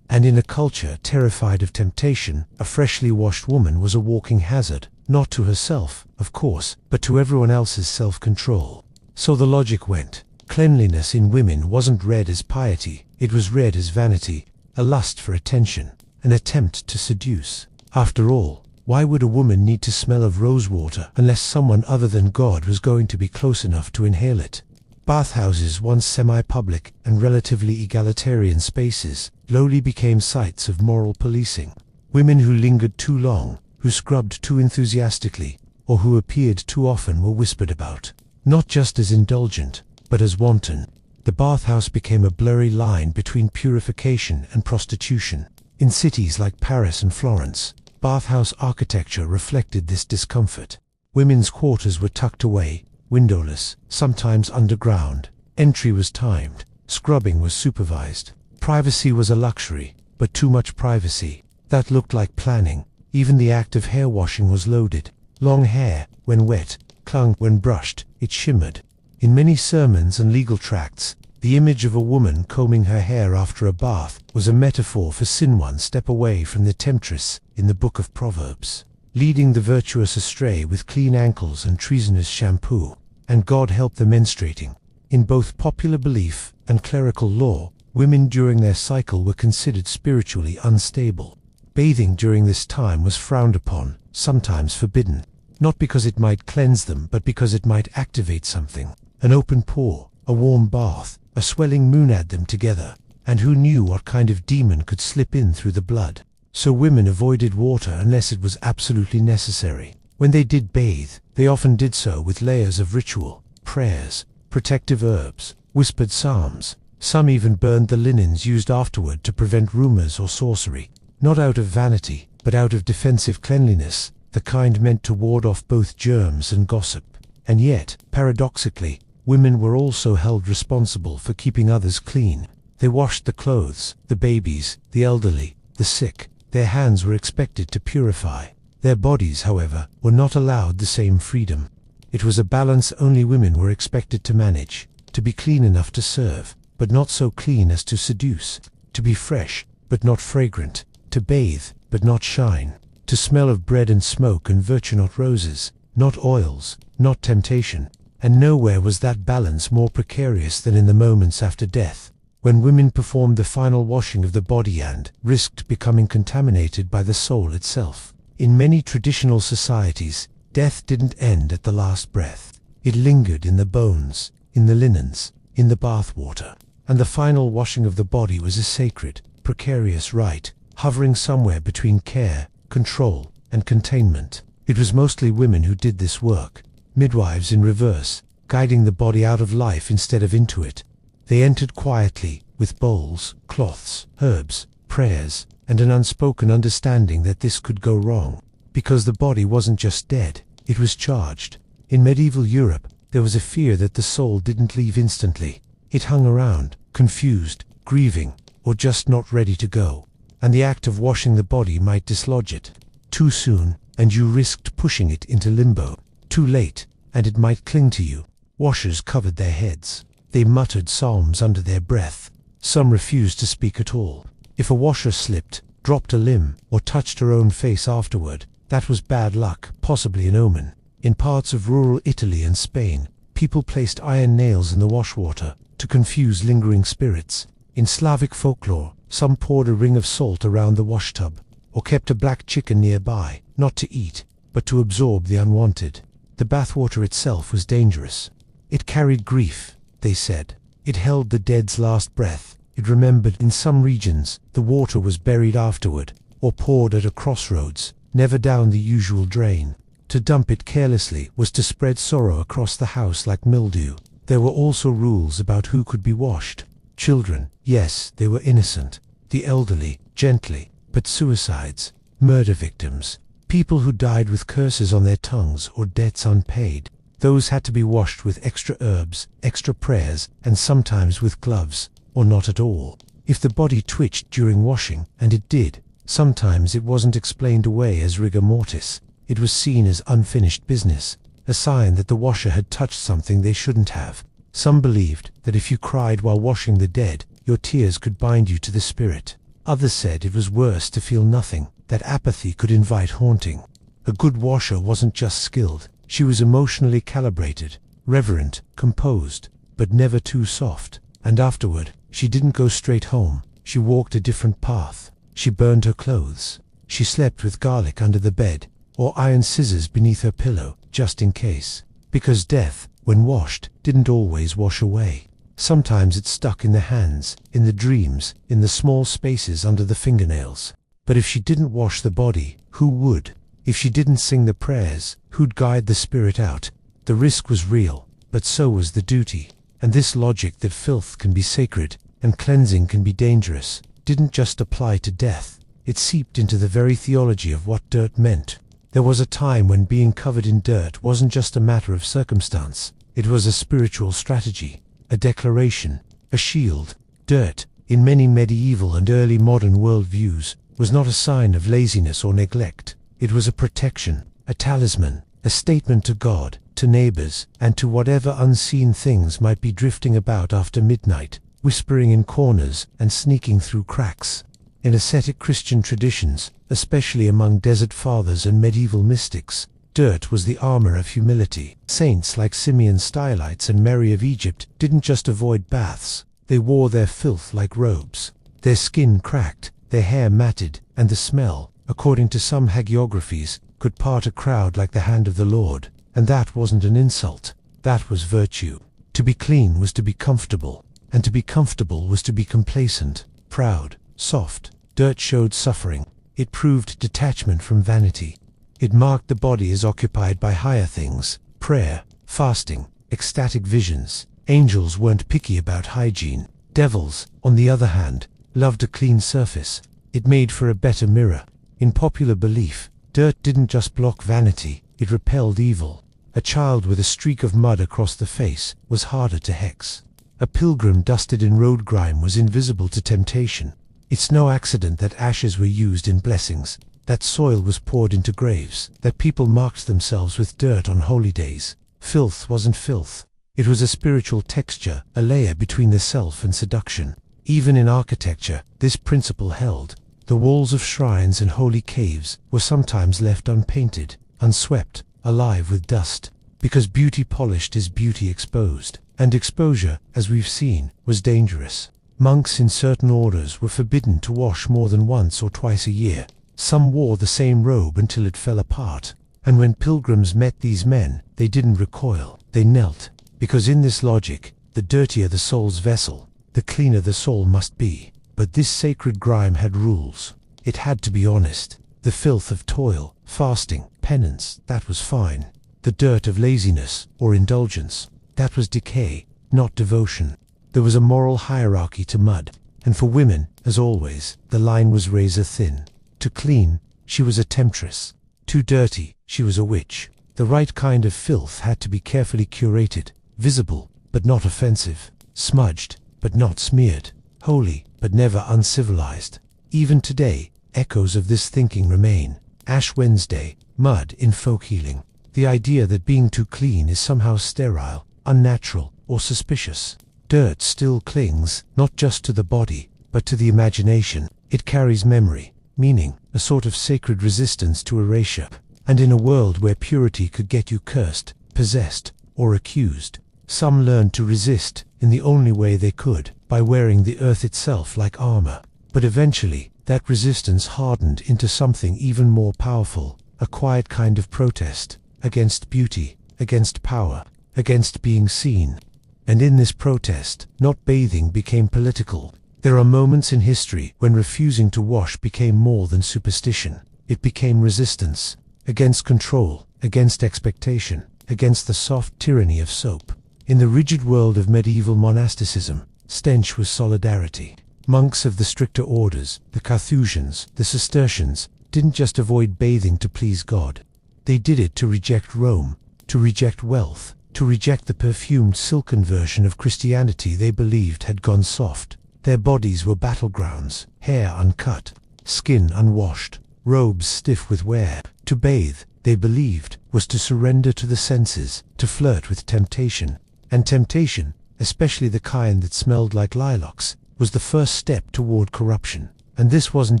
And in a culture terrified of temptation, a freshly washed woman was a walking hazard, not to herself, of course, but to everyone else's self-control. So the logic went. Cleanliness in women wasn't read as piety, it was read as vanity, a lust for attention, an attempt to seduce. After all, why would a woman need to smell of rosewater unless someone other than God was going to be close enough to inhale it? Bathhouses, once semi-public and relatively egalitarian spaces, slowly became sites of moral policing. Women who lingered too long, who scrubbed too enthusiastically, or who appeared too often were whispered about, not just as indulgent, but as wanton. The bathhouse became a blurry line between purification and prostitution. In cities like Paris and Florence, bathhouse architecture reflected this discomfort. Women's quarters were tucked away, windowless, sometimes underground. Entry was timed. Scrubbing was supervised. Privacy was a luxury, but too much privacy. That looked like planning. Even the act of hair washing was loaded. Long hair, when wet, clung when brushed, it shimmered. In many sermons and legal tracts, the image of a woman combing her hair after a bath was a metaphor for sin one step away from the temptress in the book of Proverbs, leading the virtuous astray with clean ankles and treasonous shampoo. And God help the menstruating. In both popular belief and clerical law, women during their cycle were considered spiritually unstable. Bathing during this time was frowned upon, sometimes forbidden, not because it might cleanse them but because it might activate something. An open pore, a warm bath, a swelling monad them together, and who knew what kind of demon could slip in through the blood? So women avoided water unless it was absolutely necessary. When they did bathe, they often did so with layers of ritual, prayers, protective herbs, whispered psalms. Some even burned the linens used afterward to prevent rumors or sorcery, not out of vanity, but out of defensive cleanliness, the kind meant to ward off both germs and gossip. And yet, paradoxically, women were also held responsible for keeping others clean. They washed the clothes, the babies, the elderly, the sick. Their hands were expected to purify. Their bodies, however, were not allowed the same freedom. It was a balance only women were expected to manage, to be clean enough to serve, but not so clean as to seduce, to be fresh, but not fragrant, to bathe, but not shine, to smell of bread and smoke and virtue not roses, not oils, not temptation. And nowhere was that balance more precarious than in the moments after death, when women performed the final washing of the body and risked becoming contaminated by the soul itself. In many traditional societies, death didn't end at the last breath. It lingered in the bones, in the linens, in the bathwater. And the final washing of the body was a sacred, precarious rite, hovering somewhere between care, control, and containment. It was mostly women who did this work. Midwives in reverse, guiding the body out of life instead of into it. They entered quietly, with bowls, cloths, herbs, prayers, and an unspoken understanding that this could go wrong, because the body wasn't just dead, it was charged. In medieval Europe, there was a fear that the soul didn't leave instantly. It hung around, confused, grieving, or just not ready to go. And the act of washing the body might dislodge it. Too soon, and you risked pushing it into limbo. Too late, and it might cling to you. Washers covered their heads. They muttered psalms under their breath. Some refused to speak at all. If a washer slipped, dropped a limb, or touched her own face afterward, that was bad luck, possibly an omen. In parts of rural Italy and Spain, people placed iron nails in the washwater to confuse lingering spirits. In Slavic folklore, some poured a ring of salt around the washtub, or kept a black chicken nearby, not to eat, but to absorb the unwanted. The bathwater itself was dangerous. It carried grief, they said. It held the dead's last breath. It remembered. In some regions, the water was buried afterward, or poured at a crossroads, never down the usual drain. To dump it carelessly was to spread sorrow across the house like mildew. There were also rules about who could be washed. Children, yes, they were innocent. The elderly, gently, but suicides, murder victims, people who died with curses on their tongues or debts unpaid. Those had to be washed with extra herbs, extra prayers, and sometimes with gloves, or not at all. If the body twitched during washing, and it did, sometimes it wasn't explained away as rigor mortis. It was seen as unfinished business, a sign that the washer had touched something they shouldn't have. Some believed that if you cried while washing the dead, your tears could bind you to the spirit. Others said it was worse to feel nothing, that apathy could invite haunting. A good washer wasn't just skilled, she was emotionally calibrated, reverent, composed, but never too soft. And afterward, she didn't go straight home. She walked a different path. She burned her clothes. She slept with garlic under the bed, or iron scissors beneath her pillow, just in case. Because death, when washed, didn't always wash away. Sometimes it stuck in the hands, in the dreams, in the small spaces under the fingernails. But if she didn't wash the body, who would? If she didn't sing the prayers, who'd guide the spirit out? The risk was real, but so was the duty. And this logic that filth can be sacred, and cleansing can be dangerous, didn't just apply to death. It seeped into the very theology of what dirt meant. There was a time when being covered in dirt wasn't just a matter of circumstance. It was a spiritual strategy, a declaration, a shield. Dirt, in many medieval and early modern worldviews, was not a sign of laziness or neglect. It was a protection, a talisman, a statement to God, to neighbors, and to whatever unseen things might be drifting about after midnight, whispering in corners and sneaking through cracks. In ascetic Christian traditions, especially among desert fathers and medieval mystics, dirt was the armor of humility. Saints like Simeon Stylites and Mary of Egypt didn't just avoid baths, they wore their filth like robes. Their skin cracked, their hair matted, and the smell, according to some hagiographies, could part a crowd like the hand of the Lord. And that wasn't an insult, that was virtue. To be clean was to be comfortable, and to be comfortable was to be complacent, proud, soft. Dirt showed suffering. It proved detachment from vanity. It marked the body as occupied by higher things, prayer, fasting, ecstatic visions. Angels weren't picky about hygiene. Devils, on the other hand, loved a clean surface. It made for a better mirror. In popular belief, dirt didn't just block vanity, it repelled evil. A child with a streak of mud across the face was harder to hex. A pilgrim dusted in road grime was invisible to temptation. It's no accident that ashes were used in blessings, that soil was poured into graves, that people marked themselves with dirt on holy days. Filth wasn't filth. It was a spiritual texture, a layer between the self and seduction. Even in architecture, this principle held. The walls of shrines and holy caves were sometimes left unpainted, unswept, alive with dust, because beauty polished is beauty exposed, and exposure, as we've seen, was dangerous. Monks in certain orders were forbidden to wash more than once or twice a year. Some wore the same robe until it fell apart, and when pilgrims met these men, they didn't recoil, they knelt, because in this logic, the dirtier the soul's vessel, the cleaner the soul must be. But this sacred grime had rules. It had to be honest. The filth of toil, fasting, penance, that was fine. The dirt of laziness or indulgence, that was decay, not devotion. There was a moral hierarchy to mud, and for women, as always, the line was razor thin. Too clean, she was a temptress. Too dirty, she was a witch. The right kind of filth had to be carefully curated, visible, but not offensive, smudged, but not smeared, holy, but never uncivilized. Even today, echoes of this thinking remain. Ash Wednesday, mud in folk healing. The idea that being too clean is somehow sterile, unnatural, or suspicious. Dirt still clings, not just to the body, but to the imagination. It carries memory, meaning, a sort of sacred resistance to erasure. And in a world where purity could get you cursed, possessed, or accused, some learned to resist in the only way they could, by wearing the earth itself like armor. But eventually, that resistance hardened into something even more powerful, a quiet kind of protest, against beauty, against power, against being seen. And in this protest, not bathing became political. There are moments in history when refusing to wash became more than superstition. It became resistance, against control, against expectation, against the soft tyranny of soap. In the rigid world of medieval monasticism, stench was solidarity. Monks of the stricter orders, the Carthusians, the Cistercians, didn't just avoid bathing to please God. They did it to reject Rome, to reject wealth, to reject the perfumed silken version of Christianity they believed had gone soft. Their bodies were battlegrounds, hair uncut, skin unwashed, robes stiff with wear. To bathe, they believed, was to surrender to the senses, to flirt with temptation. And temptation, especially the kind that smelled like lilacs, was the first step toward corruption. And this wasn't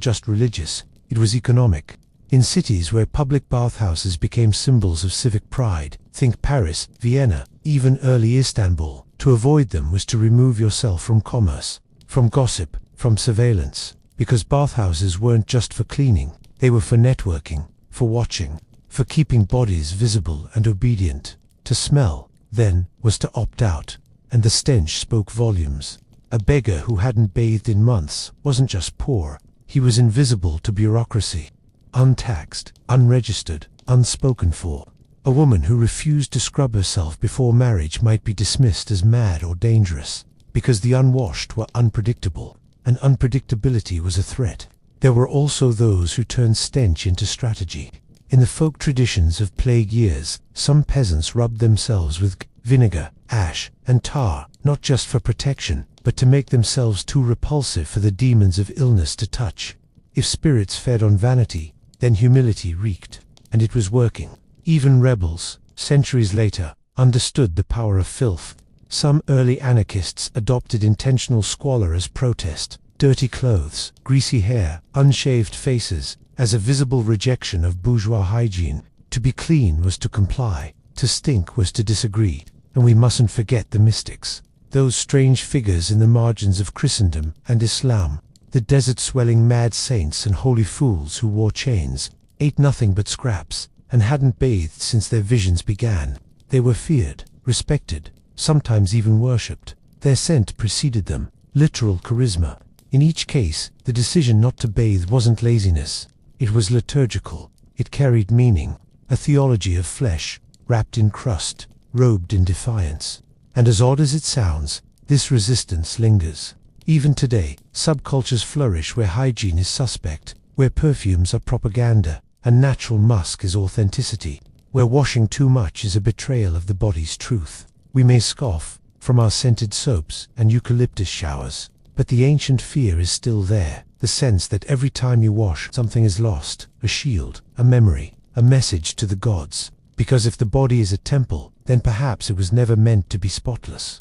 just religious, it was economic. In cities where public bathhouses became symbols of civic pride, think Paris, Vienna, even early Istanbul, to avoid them was to remove yourself from commerce, from gossip, from surveillance. Because bathhouses weren't just for cleaning, they were for networking, for watching, for keeping bodies visible and obedient. To smell, then, was to opt out, and the stench spoke volumes. A beggar who hadn't bathed in months wasn't just poor, he was invisible to bureaucracy. Untaxed, unregistered, unspoken for. A woman who refused to scrub herself before marriage might be dismissed as mad or dangerous, because the unwashed were unpredictable, and unpredictability was a threat. There were also those who turned stench into strategy. In the folk traditions of plague years, some peasants rubbed themselves with vinegar, ash, and tar, not just for protection, but to make themselves too repulsive for the demons of illness to touch. If spirits fed on vanity, then humility reeked, and it was working. Even rebels, centuries later, understood the power of filth. Some early anarchists adopted intentional squalor as protest, dirty clothes, greasy hair, unshaved faces, as a visible rejection of bourgeois hygiene. To be clean was to comply, to stink was to disagree, and we mustn't forget the mystics, those strange figures in the margins of Christendom and Islam, the desert-swelling mad saints and holy fools who wore chains, ate nothing but scraps, and hadn't bathed since their visions began. They were feared, respected, sometimes even worshipped. Their scent preceded them, literal charisma. In each case, the decision not to bathe wasn't laziness. It was liturgical. It carried meaning, a theology of flesh, wrapped in crust, robed in defiance. And as odd as it sounds, this resistance lingers. Even today, subcultures flourish where hygiene is suspect, where perfumes are propaganda, and natural musk is authenticity, where washing too much is a betrayal of the body's truth. We may scoff from our scented soaps and eucalyptus showers, but the ancient fear is still there, the sense that every time you wash, something is lost, a shield, a memory, a message to the gods. Because if the body is a temple, then perhaps it was never meant to be spotless.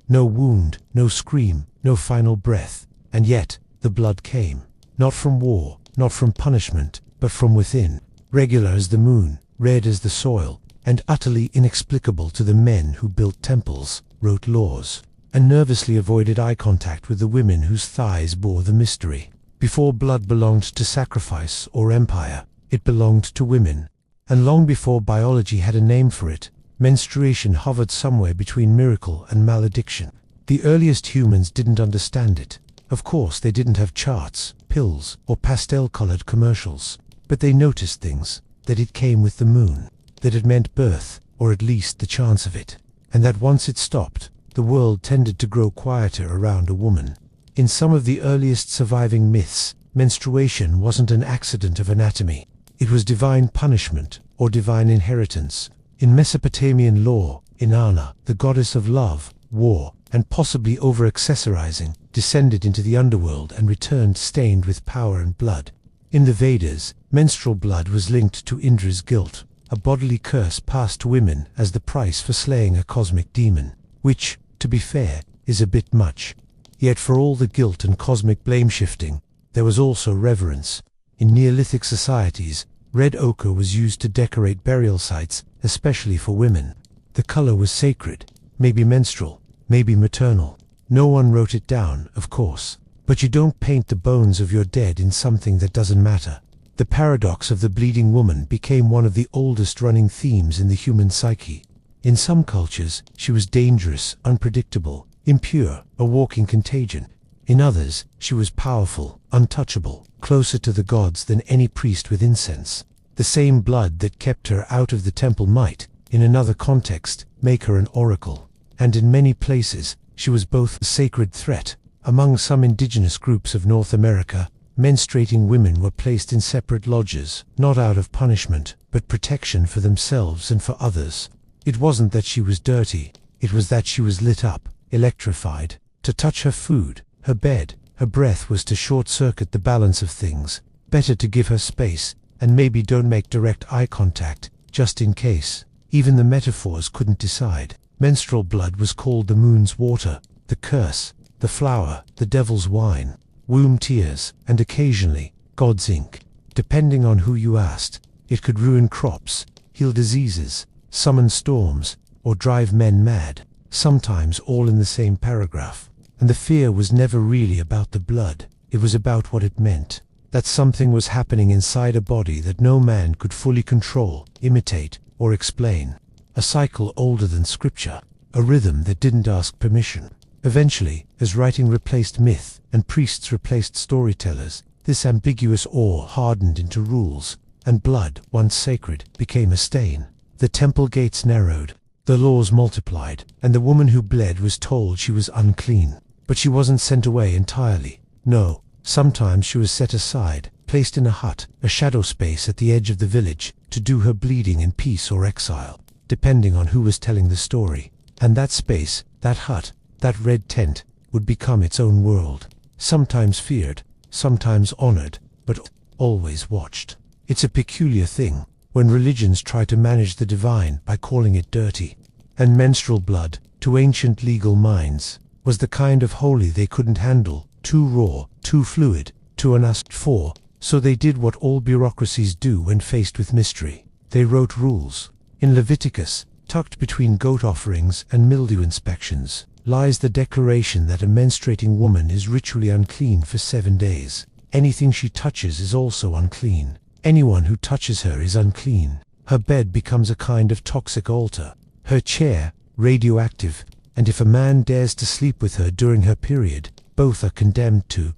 No wound, no scream, no final breath, and yet the blood came, not from war, not from punishment, but from within, regular as the moon, red as the soil, and utterly inexplicable to the men who built temples, wrote laws, and nervously avoided eye contact with the women whose thighs bore the mystery. Before blood belonged to sacrifice or empire, it belonged to women, and long before biology had a name for it, menstruation hovered somewhere between miracle and malediction. The earliest humans didn't understand it. Of course, they didn't have charts, pills, or pastel-colored commercials, but they noticed things, that it came with the moon, that it meant birth, or at least the chance of it, and that once it stopped, the world tended to grow quieter around a woman. In some of the earliest surviving myths, menstruation wasn't an accident of anatomy. It was divine punishment, or divine inheritance. In Mesopotamian lore, Inanna, the goddess of love, war, and possibly over-accessorizing, descended into the underworld and returned stained with power and blood. In the Vedas, menstrual blood was linked to Indra's guilt, a bodily curse passed to women as the price for slaying a cosmic demon, which, to be fair, is a bit much. Yet for all the guilt and cosmic blame-shifting, there was also reverence. In Neolithic societies, red ochre was used to decorate burial sites, especially for women. The color was sacred, maybe menstrual, maybe maternal. No one wrote it down, of course. But you don't paint the bones of your dead in something that doesn't matter. The paradox of the bleeding woman became one of the oldest running themes in the human psyche. In some cultures, she was dangerous, unpredictable, impure, a walking contagion. In others, she was powerful, untouchable, closer to the gods than any priest with incense. The same blood that kept her out of the temple might, in another context, make her an oracle. And in many places, she was both a sacred threat. Among some indigenous groups of North America, menstruating women were placed in separate lodges, not out of punishment, but protection for themselves and for others. It wasn't that she was dirty, it was that she was lit up, electrified. To touch her food, her bed, her breath was to short-circuit the balance of things. Better to give her space, and maybe don't make direct eye contact, just in case. Even the metaphors couldn't decide. Menstrual blood was called the moon's water, the curse, the flower, the devil's wine, womb tears, and occasionally, God's ink. Depending on who you asked, it could ruin crops, heal diseases, summon storms, or drive men mad, sometimes all in the same paragraph. And the fear was never really about the blood, it was about what it meant. That something was happening inside a body that no man could fully control, imitate, or explain. A cycle older than scripture, a rhythm that didn't ask permission. Eventually, as writing replaced myth and priests replaced storytellers, this ambiguous awe hardened into rules, and blood, once sacred, became a stain. The temple gates narrowed, the laws multiplied, and the woman who bled was told she was unclean. But she wasn't sent away entirely. No, sometimes she was set aside, placed in a hut, a shadow space at the edge of the village, to do her bleeding in peace or exile, depending on who was telling the story. And that space, that hut, that red tent, would become its own world. Sometimes feared, sometimes honored, but always watched. It's a peculiar thing, when religions try to manage the divine by calling it dirty. And menstrual blood, to ancient legal minds, was the kind of holy they couldn't handle, too raw, too fluid, too unasked for, so they did what all bureaucracies do when faced with mystery. They wrote rules. In Leviticus, tucked between goat offerings and mildew inspections, lies the declaration that a menstruating woman is ritually unclean for 7 days. Anything she touches is also unclean. Anyone who touches her is unclean. Her bed becomes a kind of toxic altar. Her chair, radioactive, and if a man dares to sleep with her during her period, both are condemned to,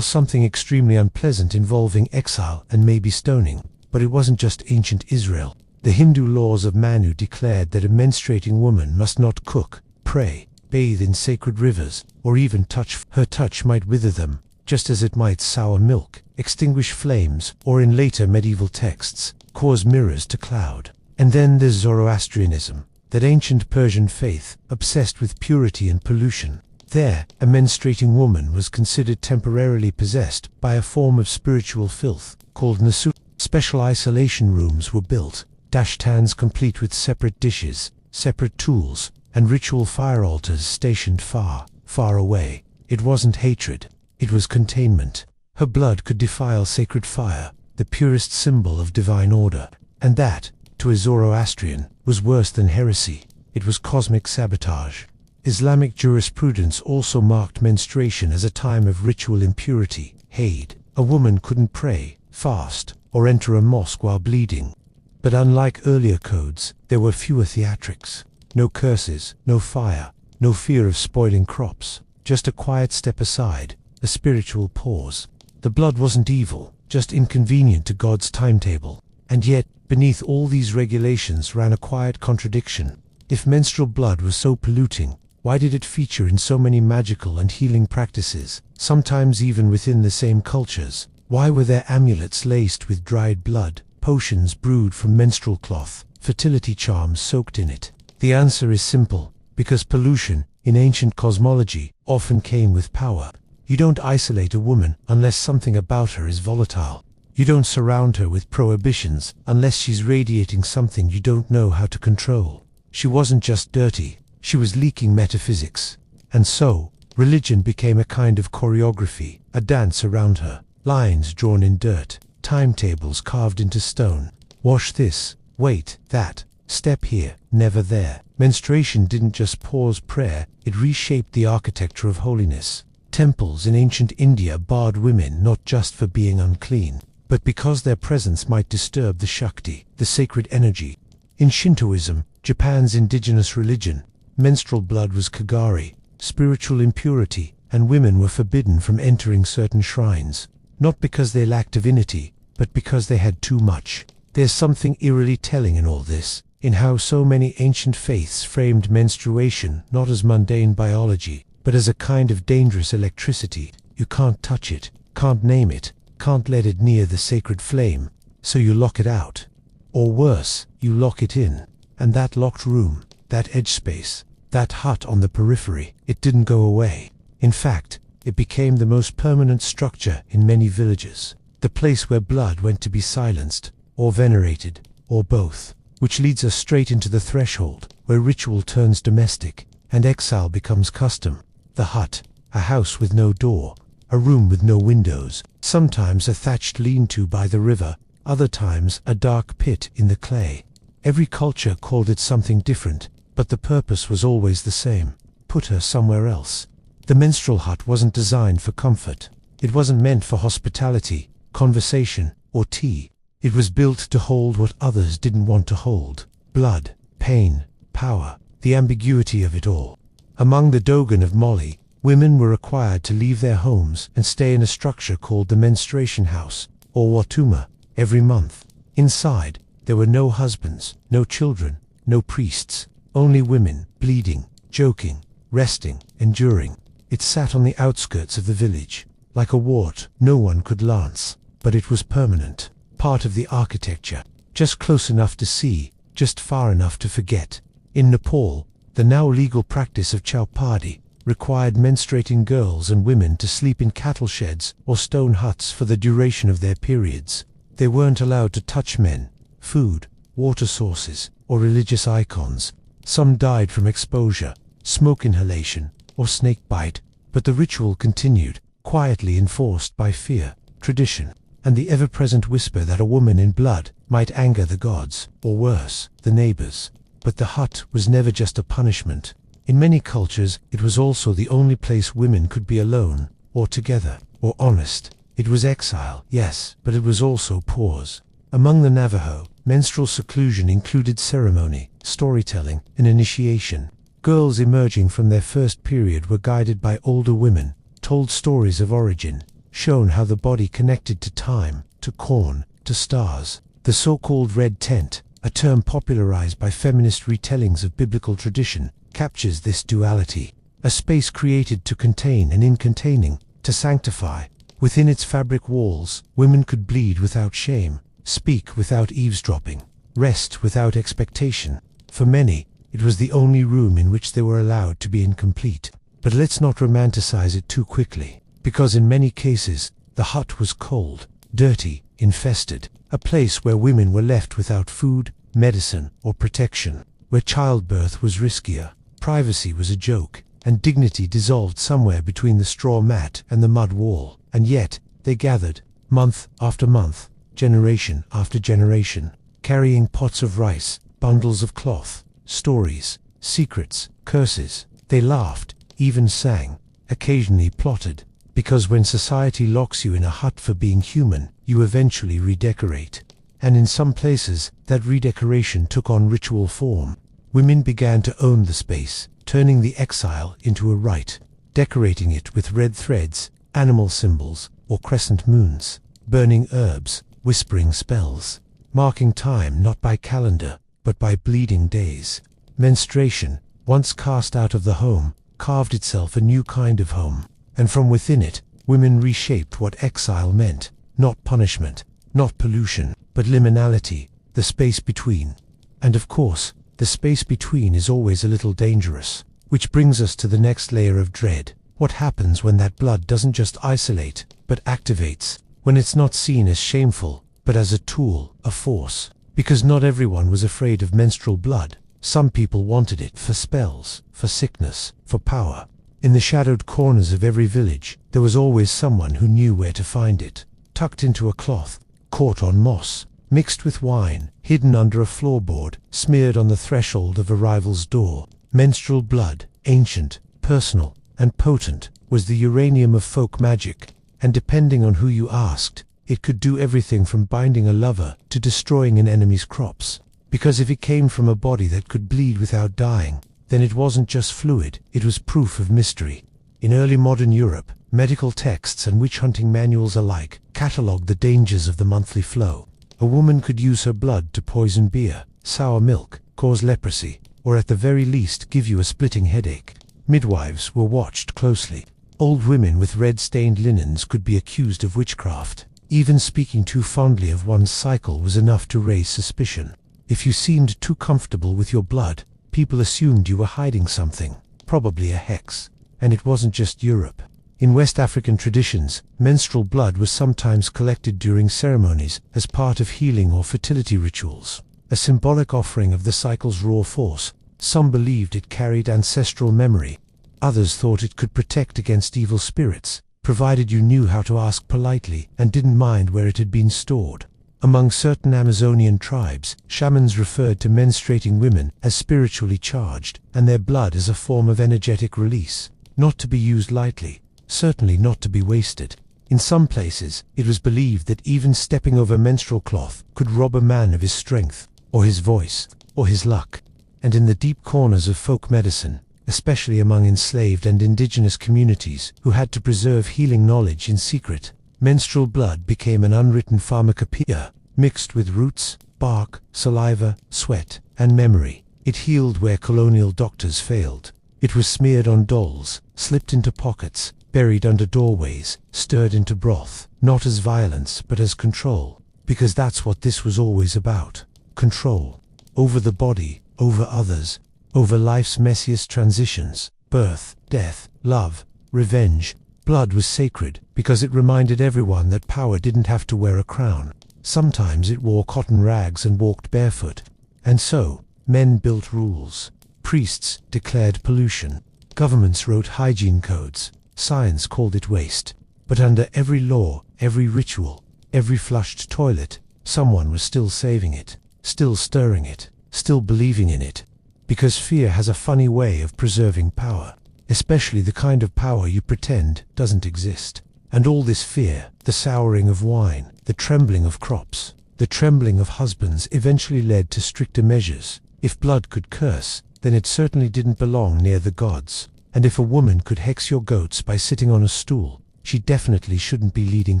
something extremely unpleasant involving exile and maybe stoning. But it wasn't just ancient Israel. The Hindu laws of Manu declared that a menstruating woman must not cook, pray, bathe in sacred rivers, or even touch. Her touch might wither them, just as it might sour milk, extinguish flames, or in later medieval texts, cause mirrors to cloud. And then there's Zoroastrianism, that ancient Persian faith, obsessed with purity and pollution. There, a menstruating woman was considered temporarily possessed by a form of spiritual filth, called nasu. Special isolation rooms were built, dashtans complete with separate dishes, separate tools, and ritual fire altars stationed far, far away. It wasn't hatred, it was containment. Her blood could defile sacred fire, the purest symbol of divine order. And that, to a Zoroastrian, was worse than heresy. It was cosmic sabotage. Islamic jurisprudence also marked menstruation as a time of ritual impurity, haid. A woman couldn't pray, fast, or enter a mosque while bleeding. But unlike earlier codes, there were fewer theatrics. No curses, no fire, no fear of spoiling crops. Just a quiet step aside, a spiritual pause. The blood wasn't evil, just inconvenient to God's timetable. And yet, beneath all these regulations ran a quiet contradiction. If menstrual blood was so polluting, why did it feature in so many magical and healing practices, sometimes even within the same cultures? Why were there amulets laced with dried blood, potions brewed from menstrual cloth, fertility charms soaked in it? The answer is simple, because pollution, in ancient cosmology, often came with power. You don't isolate a woman unless something about her is volatile. You don't surround her with prohibitions unless she's radiating something you don't know how to control. She wasn't just dirty, she was leaking metaphysics. And so, religion became a kind of choreography, a dance around her. Lines drawn in dirt, timetables carved into stone. Wash this, wait, that, step here, never there. Menstruation didn't just pause prayer, it reshaped the architecture of holiness. Temples in ancient India barred women not just for being unclean, but because their presence might disturb the Shakti, the sacred energy. In Shintoism, Japan's indigenous religion, menstrual blood was kagari, spiritual impurity, and women were forbidden from entering certain shrines, not because they lacked divinity, but because they had too much. There's something eerily telling in all this, in how so many ancient faiths framed menstruation not as mundane biology, but as a kind of dangerous electricity. You can't touch it, can't name it, can't let it near the sacred flame, so you lock it out. Or worse, you lock it in. And that locked room, that edge space, that hut on the periphery, it didn't go away. In fact, it became the most permanent structure in many villages, the place where blood went to be silenced, or venerated, or both. Which leads us straight into the threshold, where ritual turns domestic, and exile becomes custom. The hut, a house with no door, a room with no windows, sometimes a thatched lean-to by the river, other times a dark pit in the clay. Every culture called it something different, but the purpose was always the same: put her somewhere else. The menstrual hut wasn't designed for comfort. It wasn't meant for hospitality, conversation, or tea. It was built to hold what others didn't want to hold: blood, pain, power, the ambiguity of it all. Among the Dogon of Mali, women were required to leave their homes and stay in a structure called the menstruation house, or watuma, every month. Inside, there were no husbands, no children, no priests, only women, bleeding, joking, resting, enduring. It sat on the outskirts of the village, like a wart no one could lance, but it was permanent, part of the architecture, just close enough to see, just far enough to forget. In Nepal, the now legal practice of chowpadi required menstruating girls and women to sleep in cattle sheds or stone huts for the duration of their periods. They weren't allowed to touch men, food, water sources, or religious icons. Some died from exposure, smoke inhalation, or snake bite, but the ritual continued, quietly enforced by fear, tradition, and the ever-present whisper that a woman in blood might anger the gods, or worse, the neighbors. But the hut was never just a punishment. In many cultures, it was also the only place women could be alone, or together, or honest. It was exile, yes, but it was also pause. Among the Navajo, menstrual seclusion included ceremony, storytelling, and initiation. Girls emerging from their first period were guided by older women, told stories of origin, shown how the body connected to time, to corn, to stars. The so-called red tent, a term popularized by feminist retellings of biblical tradition, captures this duality. A space created to contain and in containing, to sanctify. Within its fabric walls, women could bleed without shame, speak without eavesdropping, rest without expectation. For many, it was the only room in which they were allowed to be incomplete. But let's not romanticize it too quickly, because in many cases, the hut was cold, dirty, infested, a place where women were left without food, medicine, or protection, where childbirth was riskier, privacy was a joke, and dignity dissolved somewhere between the straw mat and the mud wall. And yet, they gathered, month after month, generation after generation, carrying pots of rice, bundles of cloth, stories, secrets, curses. They laughed, even sang, occasionally plotted, because when society locks you in a hut for being human, you eventually redecorate. And in some places, that redecoration took on ritual form. Women began to own the space, turning the exile into a rite, decorating it with red threads, animal symbols, or crescent moons, burning herbs, whispering spells, marking time not by calendar, but by bleeding days. Menstruation, once cast out of the home, carved itself a new kind of home, and from within it, women reshaped what exile meant: not punishment, not pollution, but liminality, the space between. And of course, the space between is always a little dangerous, which brings us to the next layer of dread. What happens when that blood doesn't just isolate, but activates? when it's not seen as shameful, but as a tool, a force. Because not everyone was afraid of menstrual blood. Some people wanted it for spells, for sickness, for power. In the shadowed corners of every village, there was always someone who knew where to find it. Tucked into a cloth, caught on moss, mixed with wine, hidden under a floorboard, smeared on the threshold of a rival's door. Menstrual blood, ancient, personal, and potent, was the uranium of folk magic, and depending on who you asked, it could do everything from binding a lover to destroying an enemy's crops. Because if it came from a body that could bleed without dying, then it wasn't just fluid, it was proof of mystery. In early modern Europe, medical texts and witch-hunting manuals alike catalogued the dangers of the monthly flow. A woman could use her blood to poison beer, sour milk, cause leprosy, or at the very least give you a splitting headache. Midwives were watched closely. Old women with red-stained linens could be accused of witchcraft. Even speaking too fondly of one's cycle was enough to raise suspicion. If you seemed too comfortable with your blood, people assumed you were hiding something, probably a hex. And it wasn't just Europe. In West African traditions, menstrual blood was sometimes collected during ceremonies as part of healing or fertility rituals, a symbolic offering of the cycle's raw force. Some believed it carried ancestral memory. Others thought it could protect against evil spirits, provided you knew how to ask politely and didn't mind where it had been stored. Among certain Amazonian tribes, shamans referred to menstruating women as spiritually charged, and their blood as a form of energetic release, not to be used lightly, certainly not to be wasted. In some places, it was believed that even stepping over menstrual cloth could rob a man of his strength, or his voice, or his luck. And in the deep corners of folk medicine, especially among enslaved and indigenous communities who had to preserve healing knowledge in secret, menstrual blood became an unwritten pharmacopoeia, mixed with roots, bark, saliva, sweat, and memory. It healed where colonial doctors failed. It was smeared on dolls, slipped into pockets, buried under doorways, stirred into broth, not as violence but as control. Because that's what this was always about. Control. Over the body, over others, over life's messiest transitions, birth, death, love, revenge. Blood was sacred because it reminded everyone that power didn't have to wear a crown. Sometimes it wore cotton rags and walked barefoot. And so, men built rules. Priests declared pollution. Governments wrote hygiene codes. Science called it waste. But under every law, every ritual, every flushed toilet, someone was still saving it, still stirring it, still believing in it. Because fear has a funny way of preserving power, especially the kind of power you pretend doesn't exist. And all this fear, the souring of wine, the trembling of crops, the trembling of husbands eventually led to stricter measures. If blood could curse, then it certainly didn't belong near the gods. And if a woman could hex your goats by sitting on a stool, she definitely shouldn't be leading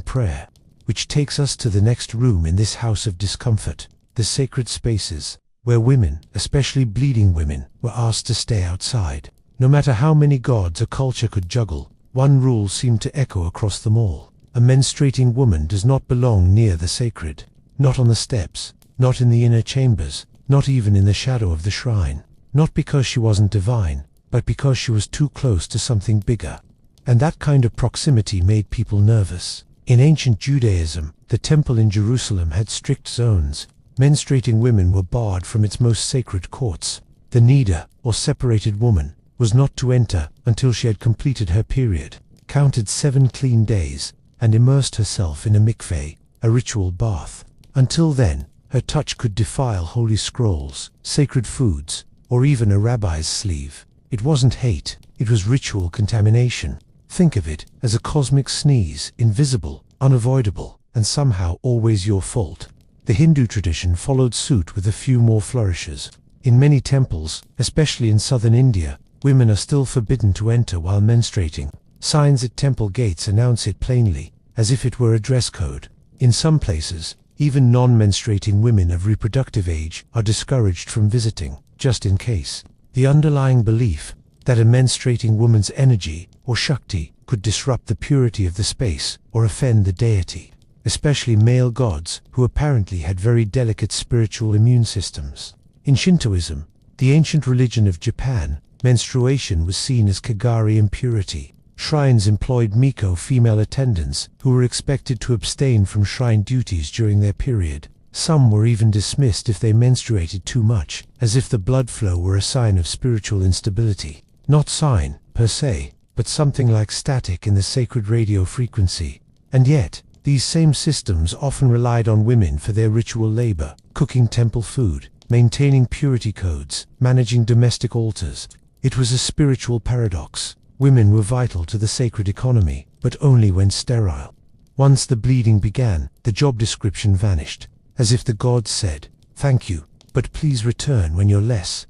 prayer. Which takes us to the next room in this house of discomfort, the sacred spaces, where women, especially bleeding women, were asked to stay outside. No matter how many gods a culture could juggle, one rule seemed to echo across them all. A menstruating woman does not belong near the sacred. Not on the steps, not in the inner chambers, not even in the shadow of the shrine. Not because she wasn't divine, but because she was too close to something bigger. And that kind of proximity made people nervous. In ancient Judaism, the temple in Jerusalem had strict zones. Menstruating women were barred from its most sacred courts. The nida, or separated woman, was not to enter until she had completed her period, counted 7 clean days, and immersed herself in a mikveh, a ritual bath. Until then, her touch could defile holy scrolls, sacred foods, or even a rabbi's sleeve. It wasn't hate, it was ritual contamination. Think of it as a cosmic sneeze, invisible, unavoidable, and somehow always your fault. The Hindu tradition followed suit with a few more flourishes. In many temples, especially in southern India, women are still forbidden to enter while menstruating. Signs at temple gates announce it plainly, as if it were a dress code. In some places, even non-menstruating women of reproductive age are discouraged from visiting, just in case. The underlying belief that a menstruating woman's energy, or Shakti, could disrupt the purity of the space or offend the deity, especially male gods who apparently had very delicate spiritual immune systems. In Shintoism, the ancient religion of Japan, menstruation was seen as Kagari impurity. Shrines employed Miko female attendants who were expected to abstain from shrine duties during their period. Some were even dismissed if they menstruated too much, as if the blood flow were a sign of spiritual instability. Not sign, per se, but something like static in the sacred radio frequency. And yet, these same systems often relied on women for their ritual labor, cooking temple food, maintaining purity codes, managing domestic altars. It was a spiritual paradox. Women were vital to the sacred economy, but only when sterile. Once the bleeding began, the job description vanished, as if the gods said, "Thank you, but please return when you're less,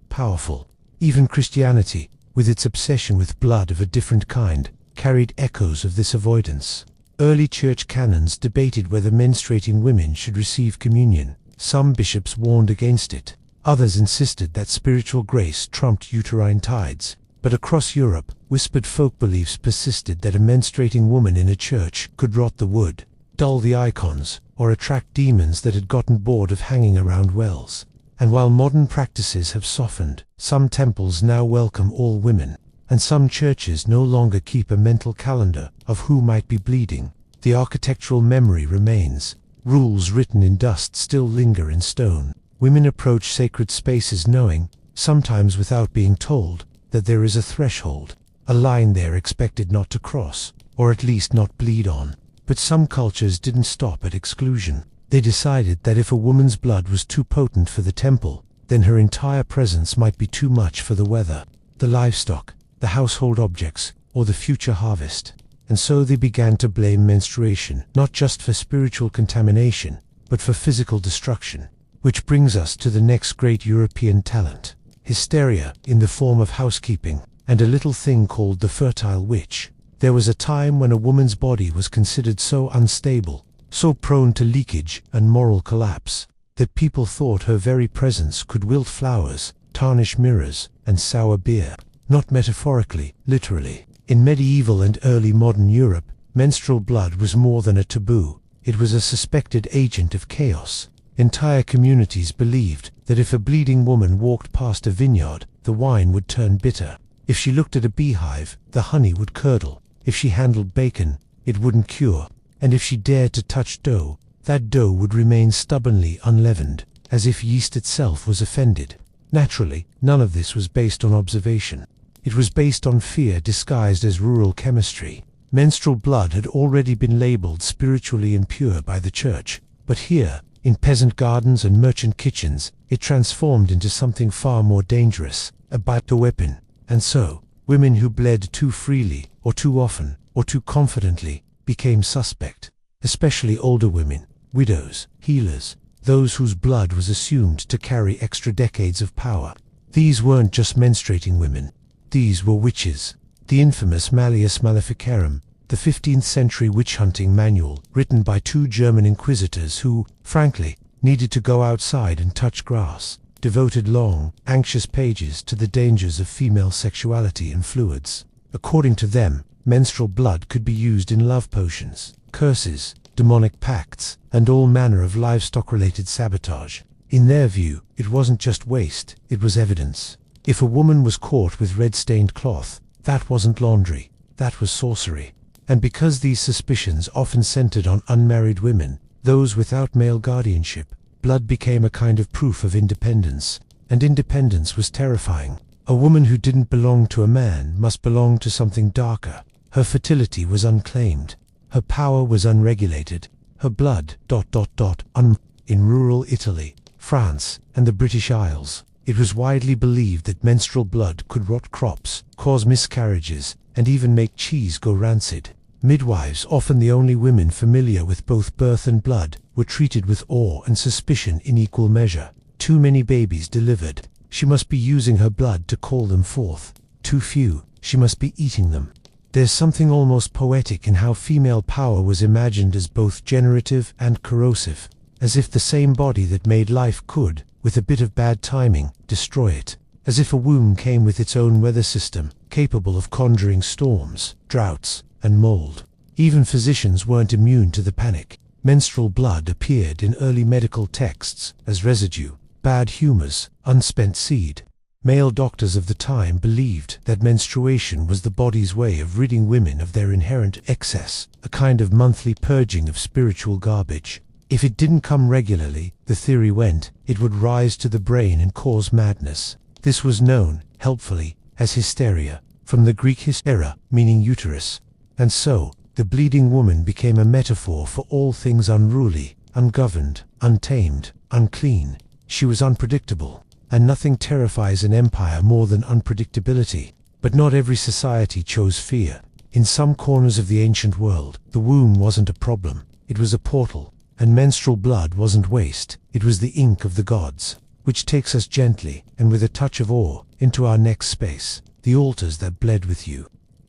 powerful." Even Christianity, with its obsession with blood of a different kind, carried echoes of this avoidance. Early church canons debated whether menstruating women should receive communion. Some bishops warned against it. Others insisted that spiritual grace trumped uterine tides. But across Europe, whispered folk beliefs persisted that a menstruating woman in a church could rot the wood, dull the icons, or attract demons that had gotten bored of hanging around wells. And while modern practices have softened, some temples now welcome all women, and some churches no longer keep a mental calendar of who might be bleeding. The architectural memory remains. Rules written in dust still linger in stone. Women approach sacred spaces knowing, sometimes without being told, that there is a threshold, a line they're expected not to cross, or at least not bleed on. But some cultures didn't stop at exclusion. They decided that if a woman's blood was too potent for the temple, then her entire presence might be too much for the weather, the livestock, the household objects, or the future harvest. And so they began to blame menstruation, not just for spiritual contamination, but for physical destruction. Which brings us to the next great European talent. Hysteria, in the form of housekeeping, and a little thing called the fertile witch. There was a time when a woman's body was considered so unstable, so prone to leakage and moral collapse, that people thought her very presence could wilt flowers, tarnish mirrors, and sour beer. Not metaphorically, literally. In medieval and early modern Europe, menstrual blood was more than a taboo. It was a suspected agent of chaos. Entire communities believed that if a bleeding woman walked past a vineyard, the wine would turn bitter. If she looked at a beehive, the honey would curdle. If she handled bacon, it wouldn't cure. And if she dared to touch dough, that dough would remain stubbornly unleavened, as if yeast itself was offended. Naturally, none of this was based on observation. It was based on fear disguised as rural chemistry. Menstrual blood had already been labeled spiritually impure by the church, but here, in peasant gardens and merchant kitchens, it transformed into something far more dangerous, a bioweapon. And so, women who bled too freely, or too often, or too confidently, became suspect. Especially older women, widows, healers, those whose blood was assumed to carry extra decades of power. These weren't just menstruating women. These were witches. The infamous Malleus Maleficarum, the 15th century witch-hunting manual, written by two German inquisitors who, frankly, needed to go outside and touch grass, devoted long, anxious pages to the dangers of female sexuality and fluids. According to them, menstrual blood could be used in love potions, curses, demonic pacts, and all manner of livestock-related sabotage. In their view, it wasn't just waste, it was evidence. If a woman was caught with red-stained cloth, that wasn't laundry, that was sorcery. And because these suspicions often centered on unmarried women, those without male guardianship, blood became a kind of proof of independence. And independence was terrifying. A woman who didn't belong to a man must belong to something darker. Her fertility was unclaimed. Her power was unregulated. Her blood, in rural Italy, France, and the British Isles, it was widely believed that menstrual blood could rot crops, cause miscarriages, and even make cheese go rancid. Midwives, often the only women familiar with both birth and blood, were treated with awe and suspicion in equal measure. Too many babies delivered. She must be using her blood to call them forth. Too few. She must be eating them. There's something almost poetic in how female power was imagined as both generative and corrosive, as if the same body that made life could, with a bit of bad timing, destroy it. As if a womb came with its own weather system, capable of conjuring storms, droughts, and mold. Even physicians weren't immune to the panic. Menstrual blood appeared in early medical texts as residue, bad humors, unspent seed. Male doctors of the time believed that menstruation was the body's way of ridding women of their inherent excess, a kind of monthly purging of spiritual garbage. If it didn't come regularly, the theory went, it would rise to the brain and cause madness. This was known, helpfully, as hysteria, from the Greek hystera, meaning uterus. And so, the bleeding woman became a metaphor for all things unruly, ungoverned, untamed, unclean. She was unpredictable, and nothing terrifies an empire more than unpredictability. But not every society chose fear. In some corners of the ancient world, the womb wasn't a problem, it was a portal, and menstrual blood wasn't waste, it was the ink of the gods, which takes us gently, and with a touch of awe, into our next space, the altars that bled with you.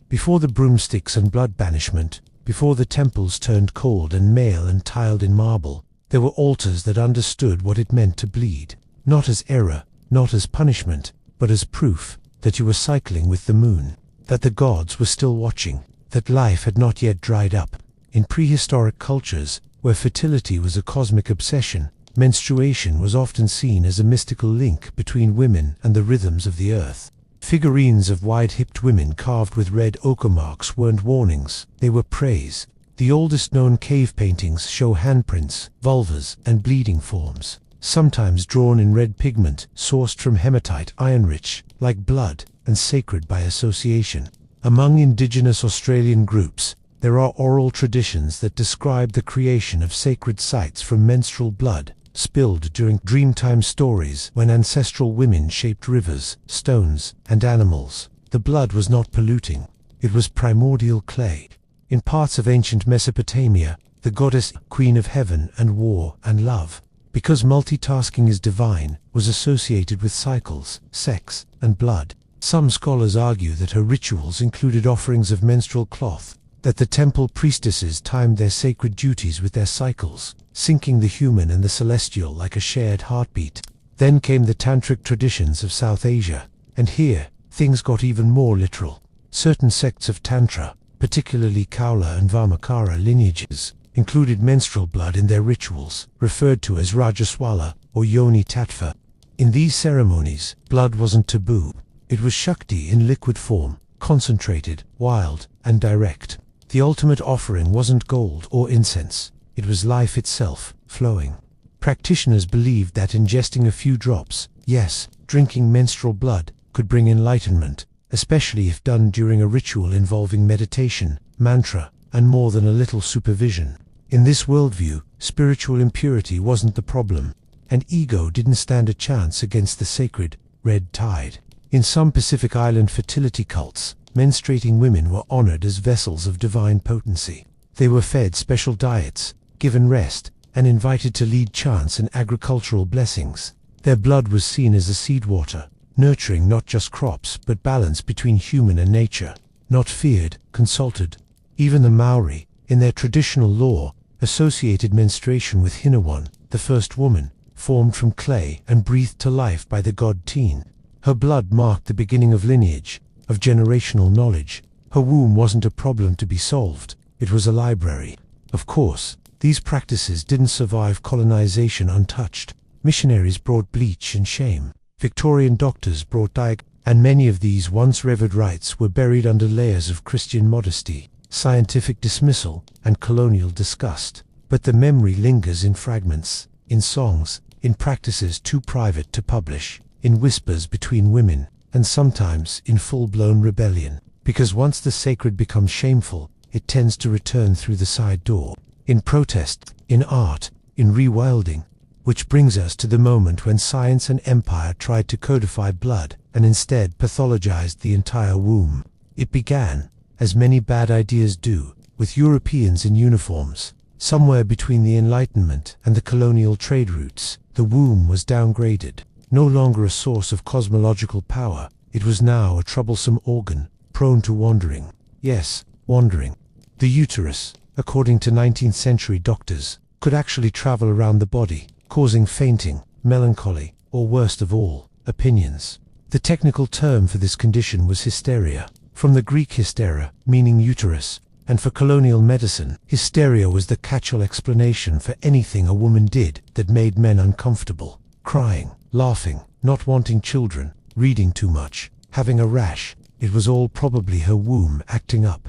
Before the broomsticks and blood banishment, before the temples turned cold and male and tiled in marble, there were altars that understood what it meant to bleed, not as error, not as punishment, but as proof that you were cycling with the moon, that the gods were still watching, that life had not yet dried up. In prehistoric cultures, where fertility was a cosmic obsession, menstruation was often seen as a mystical link between women and the rhythms of the earth. Figurines of wide-hipped women carved with red ochre marks weren't warnings, they were praise. The oldest known cave paintings show handprints, vulvas, and bleeding forms, sometimes drawn in red pigment sourced from hematite, iron-rich, like blood, and sacred by association. Among indigenous Australian groups, there are oral traditions that describe the creation of sacred sites from menstrual blood, spilled during dreamtime stories when ancestral women shaped rivers, stones, and animals. The blood was not polluting, it was primordial clay. In parts of ancient Mesopotamia, the goddess, queen of heaven and war and love, because multitasking is divine, was associated with cycles, sex, and blood. Some scholars argue that her rituals included offerings of menstrual cloth, that the temple priestesses timed their sacred duties with their cycles, syncing the human and the celestial like a shared heartbeat. Then came the tantric traditions of South Asia, and here, things got even more literal. Certain sects of Tantra, particularly Kaula and Vamakara lineages, included menstrual blood in their rituals, referred to as Rajaswala or Yoni Tattva. In these ceremonies, blood wasn't taboo. It was Shakti in liquid form, concentrated, wild, and direct. The ultimate offering wasn't gold or incense, it was life itself, flowing. Practitioners believed that ingesting a few drops, yes, drinking menstrual blood, could bring enlightenment, especially if done during a ritual involving meditation, mantra, and more than a little supervision. In this worldview, spiritual impurity wasn't the problem, and ego didn't stand a chance against the sacred red tide. In some Pacific Island fertility cults, menstruating women were honored as vessels of divine potency. They were fed special diets, given rest, and invited to lead chants and agricultural blessings. Their blood was seen as a seed water, nurturing not just crops but balance between human and nature. Not feared, consulted. Even the Maori, in their traditional lore, associated menstruation with Hinawan, the first woman, formed from clay and breathed to life by the god Teen. Her blood marked the beginning of lineage, of generational knowledge. Her womb wasn't a problem to be solved, it was a library. Of course, these practices didn't survive colonization untouched. Missionaries brought bleach and shame. Victorian doctors brought and many of these once revered rites were buried under layers of Christian modesty, scientific dismissal, and colonial disgust. But the memory lingers in fragments, in songs, in practices too private to publish, in whispers between women, and sometimes in full-blown rebellion. Because once the sacred becomes shameful, it tends to return through the side door. In protest, in art, in rewilding. Which brings us to the moment when science and empire tried to codify blood, and instead pathologized the entire womb. It began, as many bad ideas do, with Europeans in uniforms. Somewhere between the Enlightenment and the colonial trade routes, the womb was downgraded. No longer a source of cosmological power, it was now a troublesome organ, prone to wandering. Yes, wandering. The uterus, according to 19th century doctors, could actually travel around the body, causing fainting, melancholy, or worst of all, opinions. The technical term for this condition was hysteria, from the Greek hystera, meaning uterus, and for colonial medicine, hysteria was the catch-all explanation for anything a woman did that made men uncomfortable. Crying, laughing, not wanting children, reading too much, having a rash. It was all probably her womb acting up.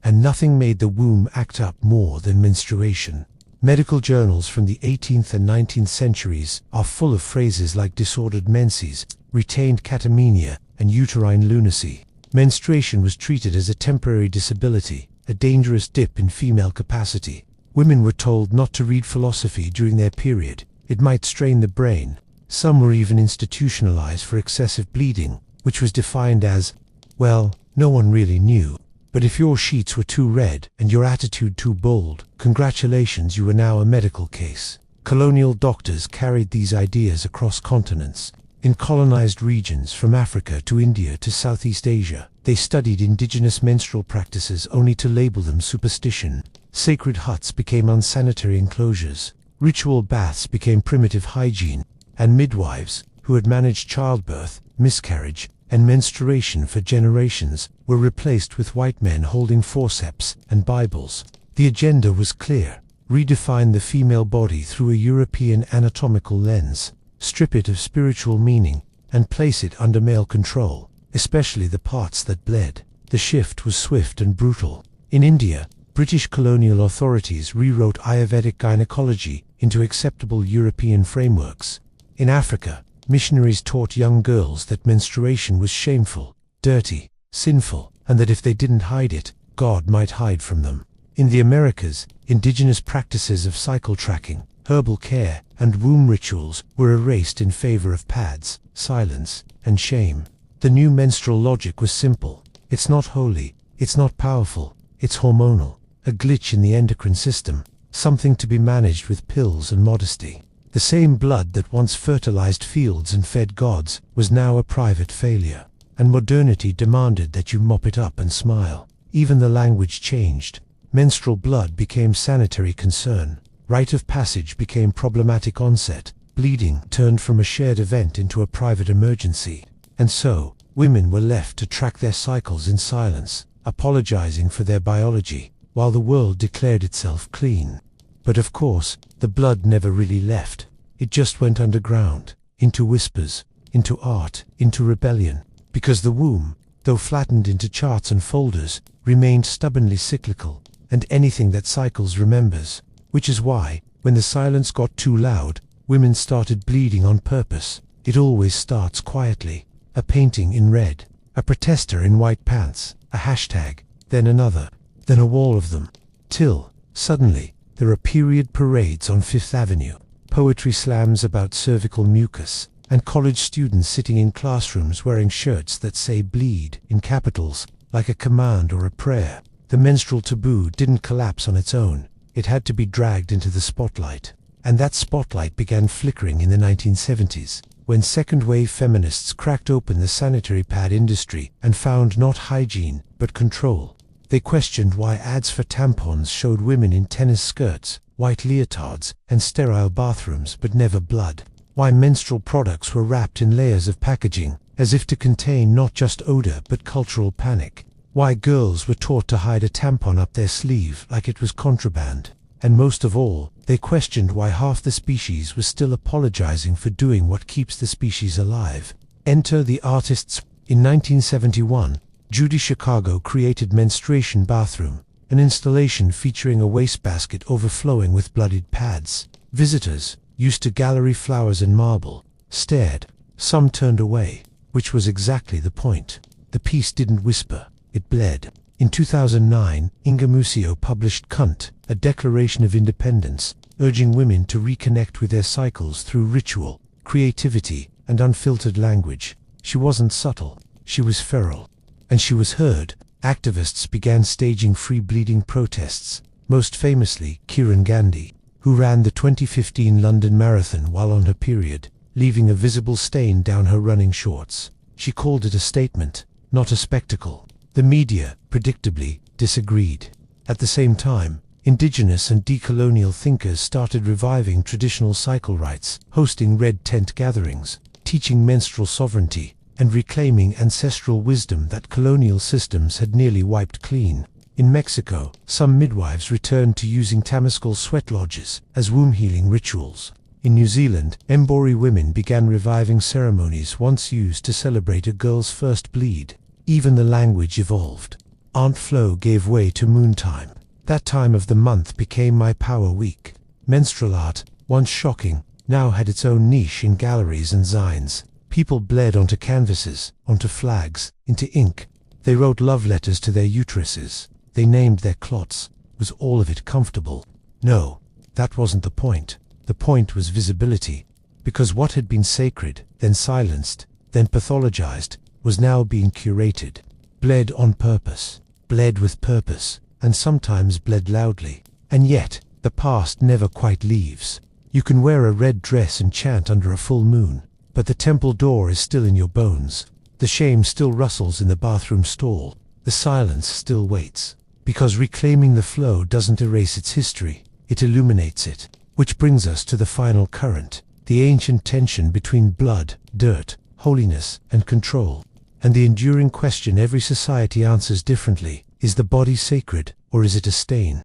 And nothing made the womb act up more than menstruation. Medical journals from the 18th and 19th centuries are full of phrases like disordered menses, retained catamenia, and uterine lunacy. Menstruation was treated as a temporary disability, a dangerous dip in female capacity. Women were told not to read philosophy during their period. It might strain the brain. Some were even institutionalized for excessive bleeding, which was defined as, well, no one really knew. But if your sheets were too red and your attitude too bold, congratulations, you were now a medical case. Colonial doctors carried these ideas across continents. In colonized regions from Africa to India to Southeast Asia, they studied indigenous menstrual practices only to label them superstition. Sacred huts became unsanitary enclosures. Ritual baths became primitive hygiene. And midwives, who had managed childbirth, miscarriage, and menstruation for generations, were replaced with white men holding forceps and Bibles. The agenda was clear: redefine the female body through a European anatomical lens, strip it of spiritual meaning, and place it under male control, especially the parts that bled. The shift was swift and brutal. In India, British colonial authorities rewrote Ayurvedic gynecology into acceptable European frameworks. In Africa, missionaries taught young girls that menstruation was shameful, dirty, sinful, and that if they didn't hide it, God might hide from them. In the Americas, indigenous practices of cycle tracking, herbal care, and womb rituals were erased in favor of pads, silence, and shame. The new menstrual logic was simple. It's not holy, it's not powerful, it's hormonal, a glitch in the endocrine system, something to be managed with pills and modesty. The same blood that once fertilized fields and fed gods was now a private failure, and modernity demanded that you mop it up and smile. Even the language changed. Menstrual blood became sanitary concern. Rite of passage became problematic onset. Bleeding turned from a shared event into a private emergency. And so, women were left to track their cycles in silence, apologizing for their biology, while the world declared itself clean. But of course, the blood never really left. It just went underground, into whispers, into art, into rebellion. Because the womb, though flattened into charts and folders, remained stubbornly cyclical, and anything that cycles remembers. Which is why, when the silence got too loud, women started bleeding on purpose. It always starts quietly. A painting in red, a protester in white pants, a hashtag, then another, then a wall of them. Till, suddenly, there are period parades on Fifth Avenue, poetry slams about cervical mucus, and college students sitting in classrooms wearing shirts that say bleed in capitals, like a command or a prayer. The menstrual taboo didn't collapse on its own. It had to be dragged into the spotlight. And that spotlight began flickering in the 1970s, when second-wave feminists cracked open the sanitary pad industry and found not hygiene, but control. They questioned why ads for tampons showed women in tennis skirts, white leotards, and sterile bathrooms, but never blood. Why menstrual products were wrapped in layers of packaging, as if to contain not just odor but cultural panic. Why girls were taught to hide a tampon up their sleeve like it was contraband. And most of all, they questioned why half the species was still apologizing for doing what keeps the species alive. Enter the artists. In 1971, Judy Chicago created Menstruation Bathroom, an installation featuring a wastebasket overflowing with bloodied pads. Visitors, used to gallery flowers and marble, stared. Some turned away, which was exactly the point. The piece didn't whisper, it bled. In 2009, Inga Muscio published Cunt, a declaration of independence, urging women to reconnect with their cycles through ritual, creativity, and unfiltered language. She wasn't subtle, she was feral. And she was heard. Activists began staging free bleeding protests, most famously Kiran Gandhi, who ran the 2015 London Marathon while on her period, leaving a visible stain down her running shorts. She called it a statement, not a spectacle. The media, predictably, disagreed. At the same time, indigenous and decolonial thinkers started reviving traditional cycle rites, hosting red tent gatherings, teaching menstrual sovereignty, and reclaiming ancestral wisdom that colonial systems had nearly wiped clean. In Mexico, some midwives returned to using Temazcal sweat lodges as womb healing rituals. In New Zealand, Mbori women began reviving ceremonies once used to celebrate a girl's first bleed. Even the language evolved. Aunt Flo gave way to Moontime. That time of the month became My Power Week. Menstrual art, once shocking, now had its own niche in galleries and zines. People bled onto canvases, onto flags, into ink. They wrote love letters to their uteruses. They named their clots. Was all of it comfortable? No, that wasn't the point. The point was visibility, because what had been sacred, then silenced, then pathologized, was now being curated. Bled on purpose, bled with purpose, and sometimes bled loudly. And yet, the past never quite leaves. You can wear a red dress and chant under a full moon, but the temple door is still in your bones. The shame still rustles in the bathroom stall. The silence still waits. Because reclaiming the flow doesn't erase its history, it illuminates it. Which brings us to the final current, the ancient tension between blood, dirt, holiness, and control. And the enduring question every society answers differently: is the body sacred, or is it a stain?